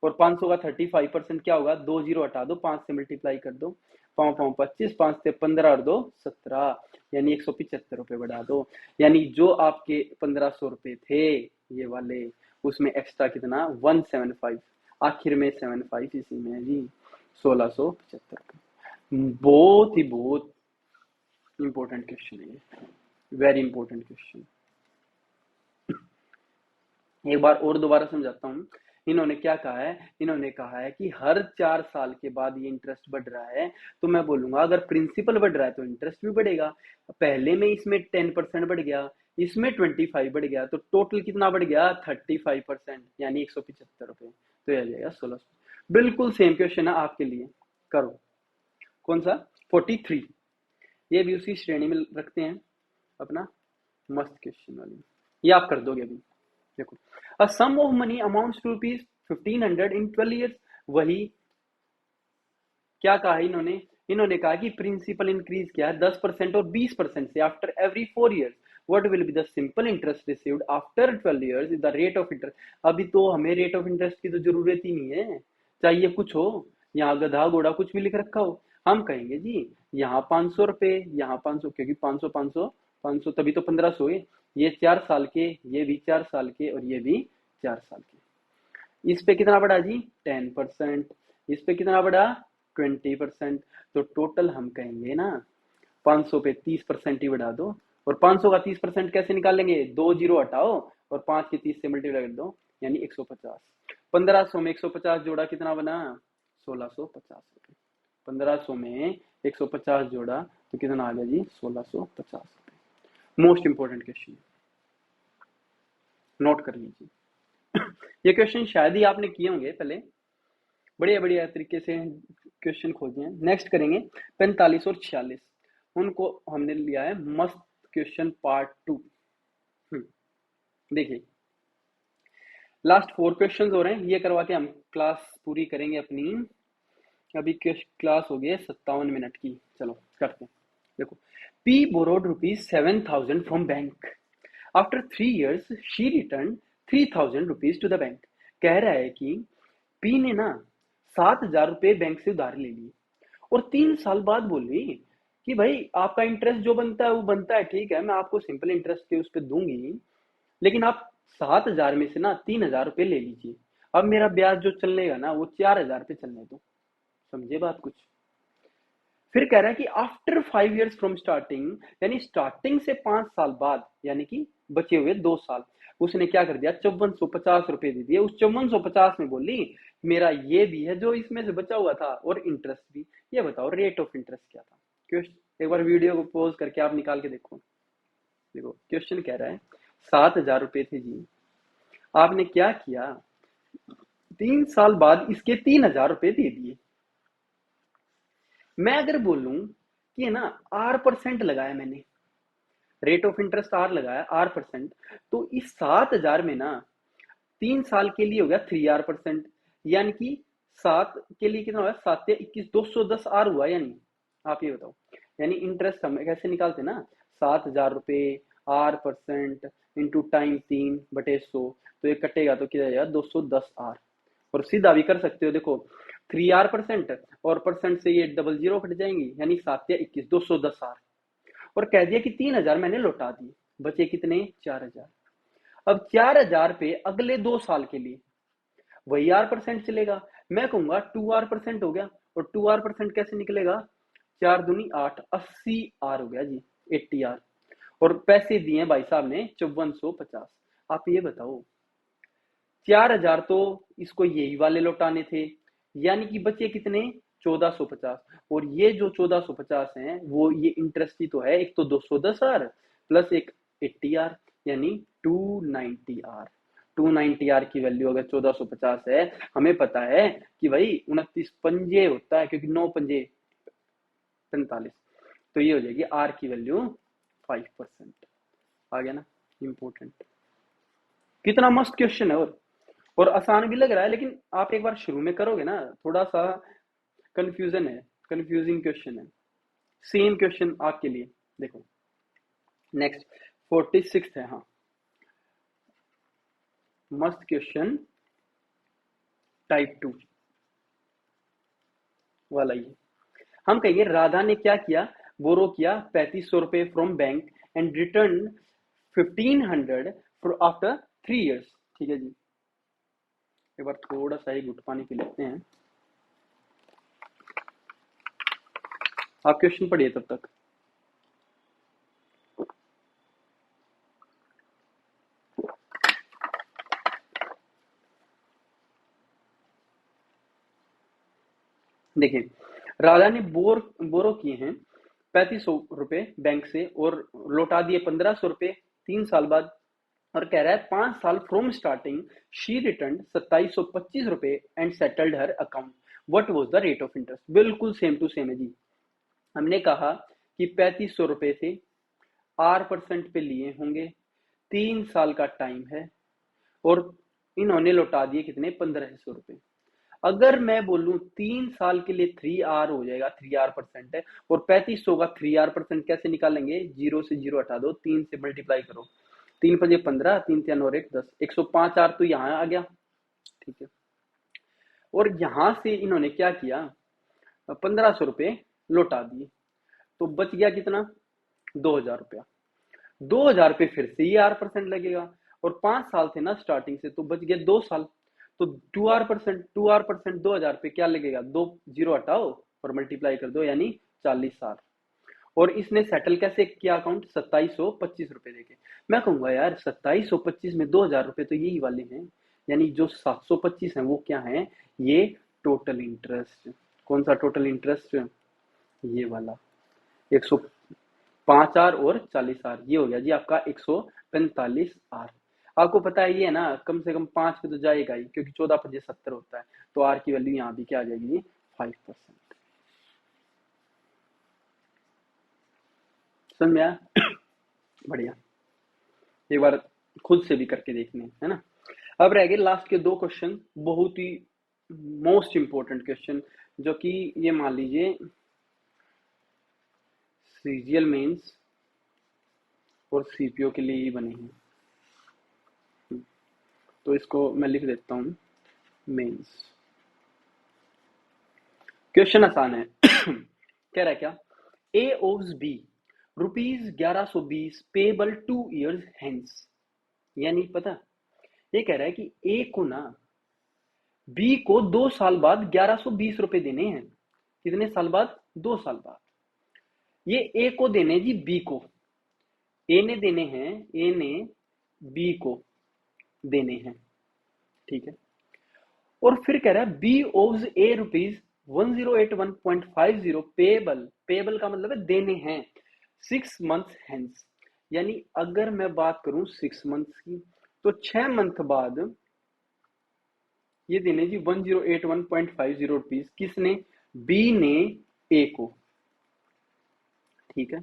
और 500 का 35% क्या होगा, 2 जीरो हटा दो, 5 से मल्टीप्लाई कर दो, 5 5 25, 5 से 15 और 2 17, यानी 175 रुपए बढ़ा दो। यानी जो आपके 1500 रुपए थे ये वाले, उसमें एक्स्ट्रा कितना 175, आखिर में 75 इसी में है जी, 1675 रुपए। बहुत इंपॉर्टेंट क्वेश्चन है ये, वेरी इंपॉर्टेंट क्वेश्चन। एक बार और दोबारा समझाता हूँ। इन्होंने क्या कहा है, इन्होंने कहा है कि हर 4 साल के बाद ये इंटरेस्ट बढ़ रहा है। तो मैं बोलूंगा अगर प्रिंसिपल बढ़ रहा है तो इंटरेस्ट भी बढ़ेगा। पहले में इसमें 10% बढ़ गया, इसमें 25 बढ़ गया, तो टोटल कितना बढ़ गया 35%, यानी 175 रुपए। तो यह आ जाएगा 1600। बिल्कुल सेम क्वेश्चन है आपके लिए, करो। कौन सा 43, ये भी उसी श्रेणी में रखते हैं अपना, मस्त क्वेश्चन वाली, ये आप कर दोगे अभी। देखो, a sum of money amounts to rupees 1500 in 12 years. वही क्या कहा है इन्होंने, इन्होंने कहा कि प्रिंसिपल इंक्रीज किया है 10% और 20% से after every 4 years. What will be the simple interest received after 12 years, the rate of interest. अभी तो हमें रेट ऑफ इंटरेस्ट की तो जरूरत ही नहीं है, चाहिए कुछ हो, यहाँ गधा घोड़ा कुछ भी लिख रखा हो। हम कहेंगे जी यहाँ 500 रुपए, यहाँ 500, क्योंकि 500 500 500 तभी तो 1500 है। ये 4 साल के, ये भी 4 साल के, और ये भी 4 साल के। इस पे कितना बढ़ा जी 10%, इस पे कितना बढ़ा 20%। तो टोटल हम कहेंगे ना 500 पे 30% ही बढ़ा दो। और 500 का 30% कैसे निकालेंगे, 2 जीरो हटाओ और 5 की 30 से मल्टीप्लाई कर दो, यानी 150। 1500 में 150 जोड़ा कितना बना 1650 रुपए। 1500 में 150 जोड़ा तो कितना आ गया जी 1650 रुपए। मोस्ट इंपोर्टेंट क्वेश्चन, नोट कर लीजिए। ये क्वेश्चन शायद ही आपने किए होंगे पहले, बढ़िया बढ़िया तरीके से क्वेश्चन खोजे हैं। नेक्स्ट करेंगे 45 और 46, उनको हमने लिया है मस्त क्वेश्चन पार्ट 2। देखिए लास्ट 4 क्वेश्चन हो रहे हैं, ये करवा के हम क्लास पूरी करेंगे अपनी। अभी क्लास हो गई है 57 मिनट की, चलो करते हैं। देखो, P borrowed ₹7,000 from bank, after 3 years she return 3,000 rupees to the bank. कह रहा है कि पी ने ना 7,000 रुपए बैंक से उधार ले लिए, और 3 साल बाद बोली कि भाई आपका इंटरेस्ट जो बनता है वो बनता है, ठीक है मैं आपको सिंपल इंटरेस्ट के उस पर दूंगी, लेकिन आप 7,000 में से ना 3,000 रुपए ले लीजिए। अब मेरा ब्याज जो चलेगा ना वो 4,000 पे चलने दो। समझे बात कुछ। फिर कह रहा है कि आफ्टर 5 years फ्रॉम स्टार्टिंग, यानी स्टार्टिंग से 5 साल बाद, यानी कि बचे हुए 2 साल, उसने क्या कर दिया 5450 रुपए दे दिए। उस 5450 में बोली मेरा ये भी है जो इसमें से बचा हुआ था और इंटरेस्ट भी। ये बताओ रेट ऑफ इंटरेस्ट क्या था। क्वेश्चन एक बार वीडियो को पॉज करके आप निकाल के देखो। देखो क्वेश्चन कह रहा है 7,000 रुपए थे जी, आपने क्या किया 3 साल बाद इसके 3,000 रुपए दे दिए। मैं अगर बोलूं कि है ना R% लगाया मैंने, रेट ऑफ इंटरेस्ट आर लगाया R%, तो इस 7,000 में ना 3 साल के लिए हो गया 3R%, यानी कि 7 के लिए कितना हुआ 7 या 21, 210 R हुआ। यानी आप ये बताओ, यानी इंटरेस्ट हम कैसे निकालते ना 7,000 रुपए R% इंटू टाइम 3/100, तो ये कटेगा तो कितना जाएगा 210 R। और सीधा भी कर सकते हो, देखो 3R% और परसेंट से ये डबल जीरो कट जाएंगी, यानी 7 या 21, 210 R। और कह दिया कि 3,000 मैंने लौटा दिए, बचे कितने 4,000। अब 4,000 पे अगले 2 साल के लिए वही R% चलेगा। मैं कहूंगा 2R% हो गया, और 2R% कैसे निकलेगा 4 दूनी 8, 80R हो गया जी, 80R। और पैसे दिए भाई साहब ने 5450। आप ये बताओ 4,000 तो इसको यही वाले लौटाने थे, यानी कि बचे कितने 1450। और ये जो 1450 हैं वो ये इंटरेस्ट ही तो है, एक तो 210R प्लस एक 80R, यानी 290R। 290R की वैल्यू अगर 1450 है, हमें पता है कि भाई 29 पंजे होता है, क्योंकि 9 पंजे 45, तो ये हो जाएगी R की वैल्यू 5%। आ गया ना, इंपॉर्टेंट। कितना मस्त क्वेश्चन है, और आसान भी लग रहा है, लेकिन आप एक बार शुरू में करोगे ना थोड़ा सा कंफ्यूजन है, कंफ्यूजिंग क्वेश्चन है। सेम क्वेश्चन आपके लिए, देखो नेक्स्ट 46 है। हाँ, मस्त क्वेश्चन टाइप 2 वाला ये। हम कहेंगे राधा ने क्या किया, बोरो किया 3500 रुपए from bank and return 1500 after 3 years। ठीक है जी, एक बार थोड़ा सा ही घुट पानी पी लेते हैं। आप क्वेश्चन पढ़िए तब तक। देखिए, राजा ने बोरो किए हैं 3500 रुपए बैंक से और लौटा दिए 1500 रुपए 3 साल बाद, और कह रहा है 5 साल फ्रॉम स्टार्टिंग शी रिटर्न 2725 रुपए and settled her account, what was the rate of interest. बिल्कुल सेम टू सेम है जी। हमने कहा कि 3500 रुपए थे, R% पे लिए होंगे, 3 साल का टाइम है, और इन्होंने लौटा दिए कितने, 1500 रुपए। अगर मैं बोलूं 3 साल के लिए 3R हो जाएगा, 3R% है, और 3500 का 3R% कैसे निकालेंगे, 0 से 0 हटा दो, 3 से मल्टीप्लाई करो, 3 × 5 = 15, 3 × 3 = 10, 105R तो यहाँ आ गया। ठीक है, और यहां से इन्होंने क्या किया, 1500 रुपए लौटा दिए, तो बच गया कितना, 2000 रुपया। 2000 पे फिर से ही R% लगेगा, और 5 साल थे ना स्टार्टिंग से, तो बच गया 2 साल, तो 2R% 2000 पे क्या लगेगा, 2 0 हटाओ और मल्टीप्लाई कर दो, यानी 40R। और इसने सेटल कैसे किया अकाउंट, 2725 रुपए देके। मैं कहूंगा यार 2725 में 2000 रुपए तो यही वाले हैं, यानी जो 725 है वो क्या है, ये टोटल इंटरेस्ट। कौन सा टोटल इंटरेस्ट, ये वाला 105R और 40R, ये हो गया जी आपका 145R। आपको पता है ये है ना, कम से कम 5 पे तो जाएगा ही, क्योंकि 14 × 5 = 70 होता है, तो R की वैल्यू यहाँ भी क्या आ जाएगी, 5%। समझ में आया? बढ़िया, एक बार खुद से भी करके देखने है ना। अब रह गए लास्ट के 2 क्वेश्चन, बहुत ही मोस्ट इंपोर्टेंट क्वेश्चन, जो कि ये मान लीजिए सीजीएल मेंस और सीपीओ के लिए ही बने हैं। तो इसको मैं लिख देता हूं, मेंस। क्वेश्चन आसान है। कह रहा है क्या, A owes B ₹1120 payable 2 years hence. यानी पता, ये कह रहा है कि ए को ना बी को 2 साल बाद 1120 रुपए देने हैं। कितने साल बाद, 2 साल बाद। ये ए को देने जी बी को, ए ने देने हैं, ए ने बी को देने हैं। ठीक है, और फिर कह रहा है बी ओव्स ए ₹1081.50 पेबल, पेबल का मतलब है देने हैं, 6 months हेंस। यानी अगर मैं बात करूं 6 months की, तो 6 month बाद ये देने जी 1081.50 किसने, बी ने ए को। ठीक है,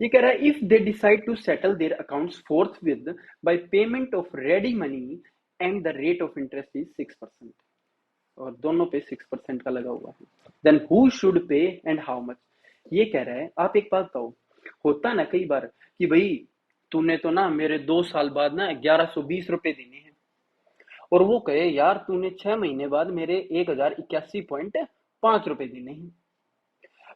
ये कह रहा है if they decide to settle their accounts forthwith by payment of ready money and the rate of interest is 6%, और दोनों पे 6% का लगा हुआ है, then who should pay and how much. ये कह रहा है, आप एक बात बताओ, होता ना कई बार कि भाई तूने तो ना मेरे 2 साल बाद ना 1120 रुपए देने हैं, और वो कहे यार तूने 6 महीने बाद मेरे 1081.5 रुपए देने हैं,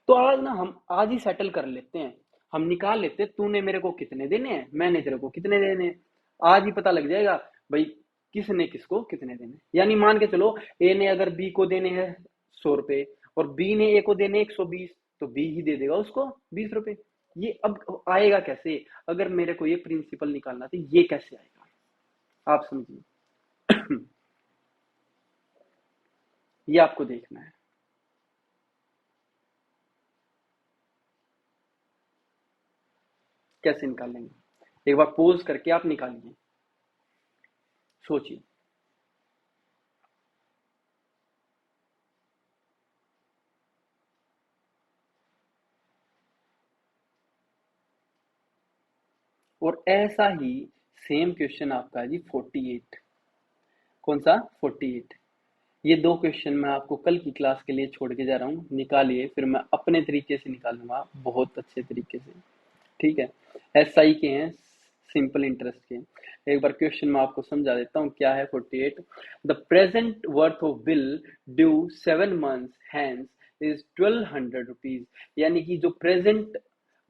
तो आज ना हम आज ही सेटल कर लेते हैं, हम निकाल लेते हैं तूने मेरे को कितने देने हैं, मैंने तेरे को कितने देने हैं, आज ही पता लग जाएगा भाई किसने किसको कितने देने। यानी मान के चलो ए ने अगर बी को देने हैं 100 रुपए और बी ने ए को देने 120, तो बी ही दे देगा उसको 20 रुपए। ये अब आएगा कैसे, अगर मेरे को ये प्रिंसिपल निकालना था, ये कैसे आएगा आप समझिए। ये आपको देखना है, कैसे निकालेंगे, एक बार पोज करके आप निकालिए, सोचिए। और ऐसा ही सेम क्वेश्चन आपका है जी 48। कौन सा, 48। ये 2 क्वेश्चन मैं आपको कल की क्लास के लिए छोड़ के जा रहा हूँ, निकालिए, फिर मैं अपने तरीके से निकालूंगा, बहुत अच्छे तरीके से। ठीक है, एसआई के हैं, सिंपल इंटरेस्ट के। एक बार क्वेश्चन मैं आपको समझा देता हूँ क्या है। 48, the present worth of bill due 7 months hence is 1200 rupees. यानी कि जो प्रेजेंट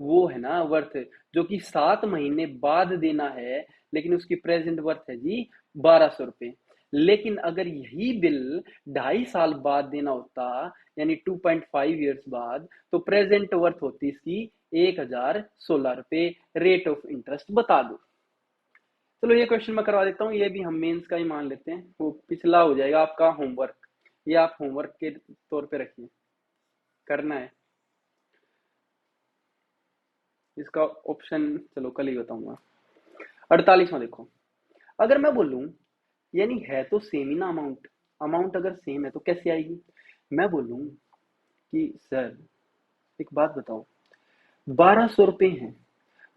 वो है ना वर्थ, जो कि 7 महीने बाद देना है, लेकिन उसकी प्रेजेंट वर्थ है जी 1200 रुपये। लेकिन अगर यही बिल 2.5 साल बाद देना होता, यानी 2.5 ईयर्स बाद, तो प्रेजेंट वर्थ होती इसकी 1016 रुपये। रेट ऑफ इंटरेस्ट बता दो। चलो ये क्वेश्चन मैं करवा देता हूँ, ये भी हम मेंस का ही मान लेते हैं, वो पिछला हो जाएगा आपका होमवर्क। ये आप होमवर्क के तौर पे रखिए, करना है इसका ऑप्शन। चलो कल ही बताऊंगा। 48वां देखो, अगर मैं बोलूं, यानी है तो सेम ही ना अमाउंट, अमाउंट अगर सेम है तो कैसे आएगी। मैं बोलूं कि सर एक बात बताओ, 1200 रुपये हैं,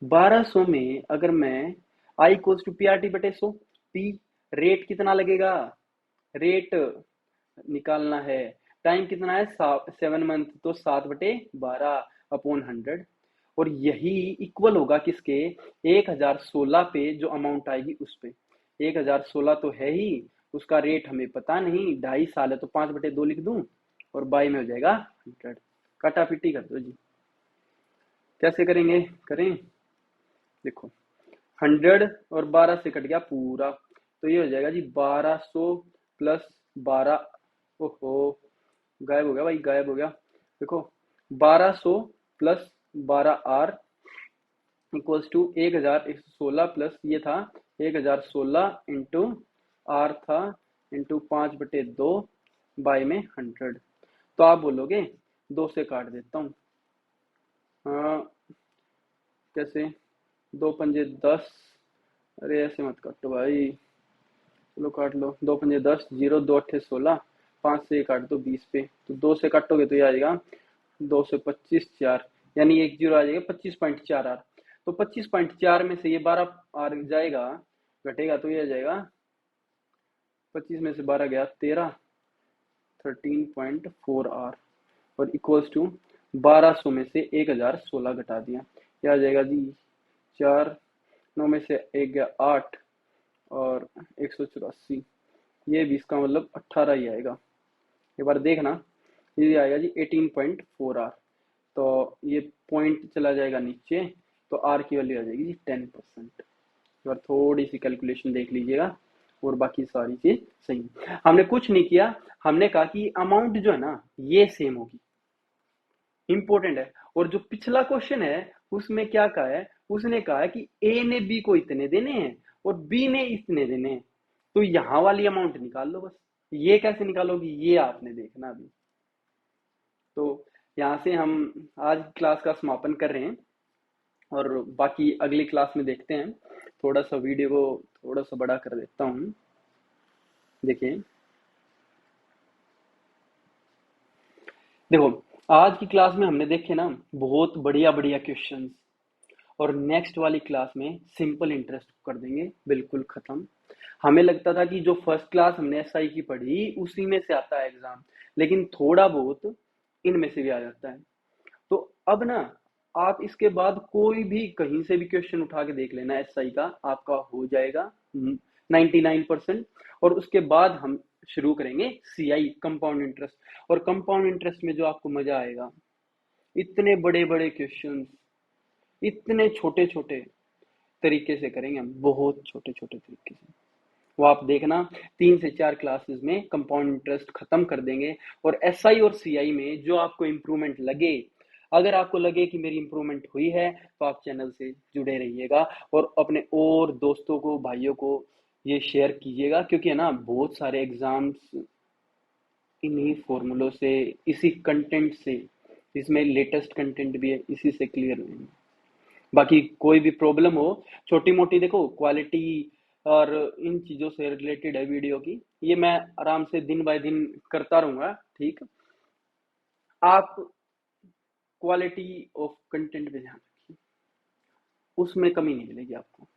1200 में अगर मैं I equals to P R T बटे 100, पी रेट कितना लगेगा, रेट निकालना है, टाइम कितना है 7 मंथ, तो 7/12 अपॉन 100। और यही इक्वल होगा किसके, 1016 पे जो अमाउंट आएगी उस पे। 1016 तो है ही, उसका रेट हमें पता नहीं, 2.5 साल है तो 5/2 लिख दूं, और बाई में हो जाएगा 100। काटा पिटी कर दो जी। कैसे करेंगे, करें, देखो 100 और 12 से कट गया पूरा, तो ये हो जाएगा जी 1200 प्लस 12। ओहो, गायब हो गया भाई, गायब हो गया। देखो 1200 plus 12 R equals to 1116 plus ये था 1016 इंटू आर था इंटू 5/2 बाई में 100। तो आप बोलोगे 2 से काट देता हूँ, कैसे, 2 पंजे 10, अरे ऐसे मत काटो भाई, चलो काट लो, 2 पंजे 10, 0 2 अट्ठे 16, 5 से काट दो 20 पे, तो 2 से काटोगे तो ये आ जाएगा 2 से 25 4, यानी एक जीरो आ जाएगा 25.4 आर। तो 25.4 में से ये 12 आर जाएगा, घटेगा, तो ये आ जाएगा 25 में से 12 गया 13, 13.4 आर, और इक्वल्स टू 1200 में से 1016 घटा दिया, क्या आ जाएगा जी 4, 9 में से 1 गया 8, और 184, ये भी इसका मतलब 18 ही आएगा। एक बार देखना, ये आएगा जी 18.4 आर, तो ये पॉइंट चला जाएगा नीचे, तो आर की वैल्यू आ जाएगी जी 10%। एक बार थोड़ी सी कैलकुलेशन देख लीजिएगा, और बाकी सारी चीज सही। हमने कुछ नहीं किया, हमने कहा कि अमाउंट जो है ना ये सेम होगी, इंपॉर्टेंट है। और जो पिछला क्वेश्चन है उसमें क्या कहा है, उसने कहा है कि ए ने बी को इतने देने हैं और बी ने इतने देने हैं, तो यहाँ वाली अमाउंट निकाल लो बस। ये कैसे निकालोगी ये आपने देखना अभी। तो यहाँ से हम आज क्लास का समापन कर रहे हैं, और बाकी अगली क्लास में देखते हैं। थोड़ा सा वीडियो को थोड़ा सा बड़ा कर देता हूँ, देखिए। देखो आज की क्लास में हमने देखे ना बहुत बढ़िया बढ़िया क्वेश्चंस, और नेक्स्ट वाली क्लास में सिंपल इंटरेस्ट कर देंगे बिल्कुल खत्म। हमें लगता था कि जो फर्स्ट क्लास हमने एसआई की पढ़ी उसी में से आता है एग्जाम, लेकिन थोड़ा बहुत इनमें से भी आ जाता है। तो अब ना आप इसके बाद कोई भी कहीं से भी क्वेश्चन उठा के देख लेना एसआई का, आपका हो जाएगा 99%। और उसके बाद हम शुरू करेंगे सीआई कंपाउंड इंटरेस्ट, और कंपाउंड इंटरेस्ट में जो आपको मजा आएगा, इतने बड़े बड़े क्वेश्चंस इतने छोटे छोटे तरीके से करेंगे हम, बहुत छोटे छोटे तरीके से। वो आप देखना 3 से 4 क्लासेस में कंपाउंड इंटरेस्ट खत्म कर देंगे। और एसआई और सीआई में जो आपको इम्प्रूवमेंट लगे, अगर आपको लगे कि मेरी इम्प्रूवमेंट हुई है, तो आप चैनल से जुड़े रहिएगा, और अपने और दोस्तों को भाइयों को ये शेयर कीजिएगा, क्योंकि है ना बहुत सारे एग्जाम्स इन्हीं फॉर्मूलों से, इसी कंटेंट से, इसमें लेटेस्ट कंटेंट भी है, इसी से क्लियर होंगे। बाकी कोई भी प्रॉब्लम हो छोटी मोटी, देखो क्वालिटी और इन चीजों से रिलेटेड है वीडियो की, ये मैं आराम से दिन बाय दिन करता रहूंगा। ठीक, आप क्वालिटी ऑफ कंटेंट पे ध्यान रखिए, उसमें कमी नहीं मिलेगी आपको।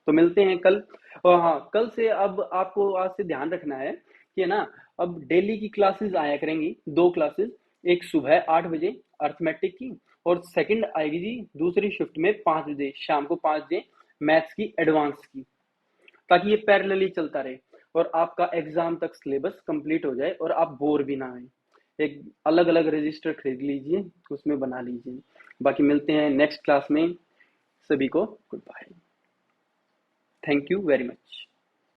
तो मिलते हैं कल। और हाँ, कल से अब आपको आज से ध्यान रखना है कि है ना, अब डेली की क्लासेस आया करेंगी, 2 क्लासेस, एक सुबह 8 बजे अर्थमेटिक की, और सेकंड आएगी जी दूसरी शिफ्ट में 5 बजे, शाम को 5 बजे मैथ्स की एडवांस की, ताकि ये पैरेलली चलता रहे और आपका एग्जाम तक सिलेबस कंप्लीट हो जाए और आप बोर भी ना आए। एक अलग अलग रजिस्टर खरीद लीजिए, उसमें बना लीजिए। बाकी मिलते हैं नेक्स्ट क्लास में। सभी को good bye. Thank you very much.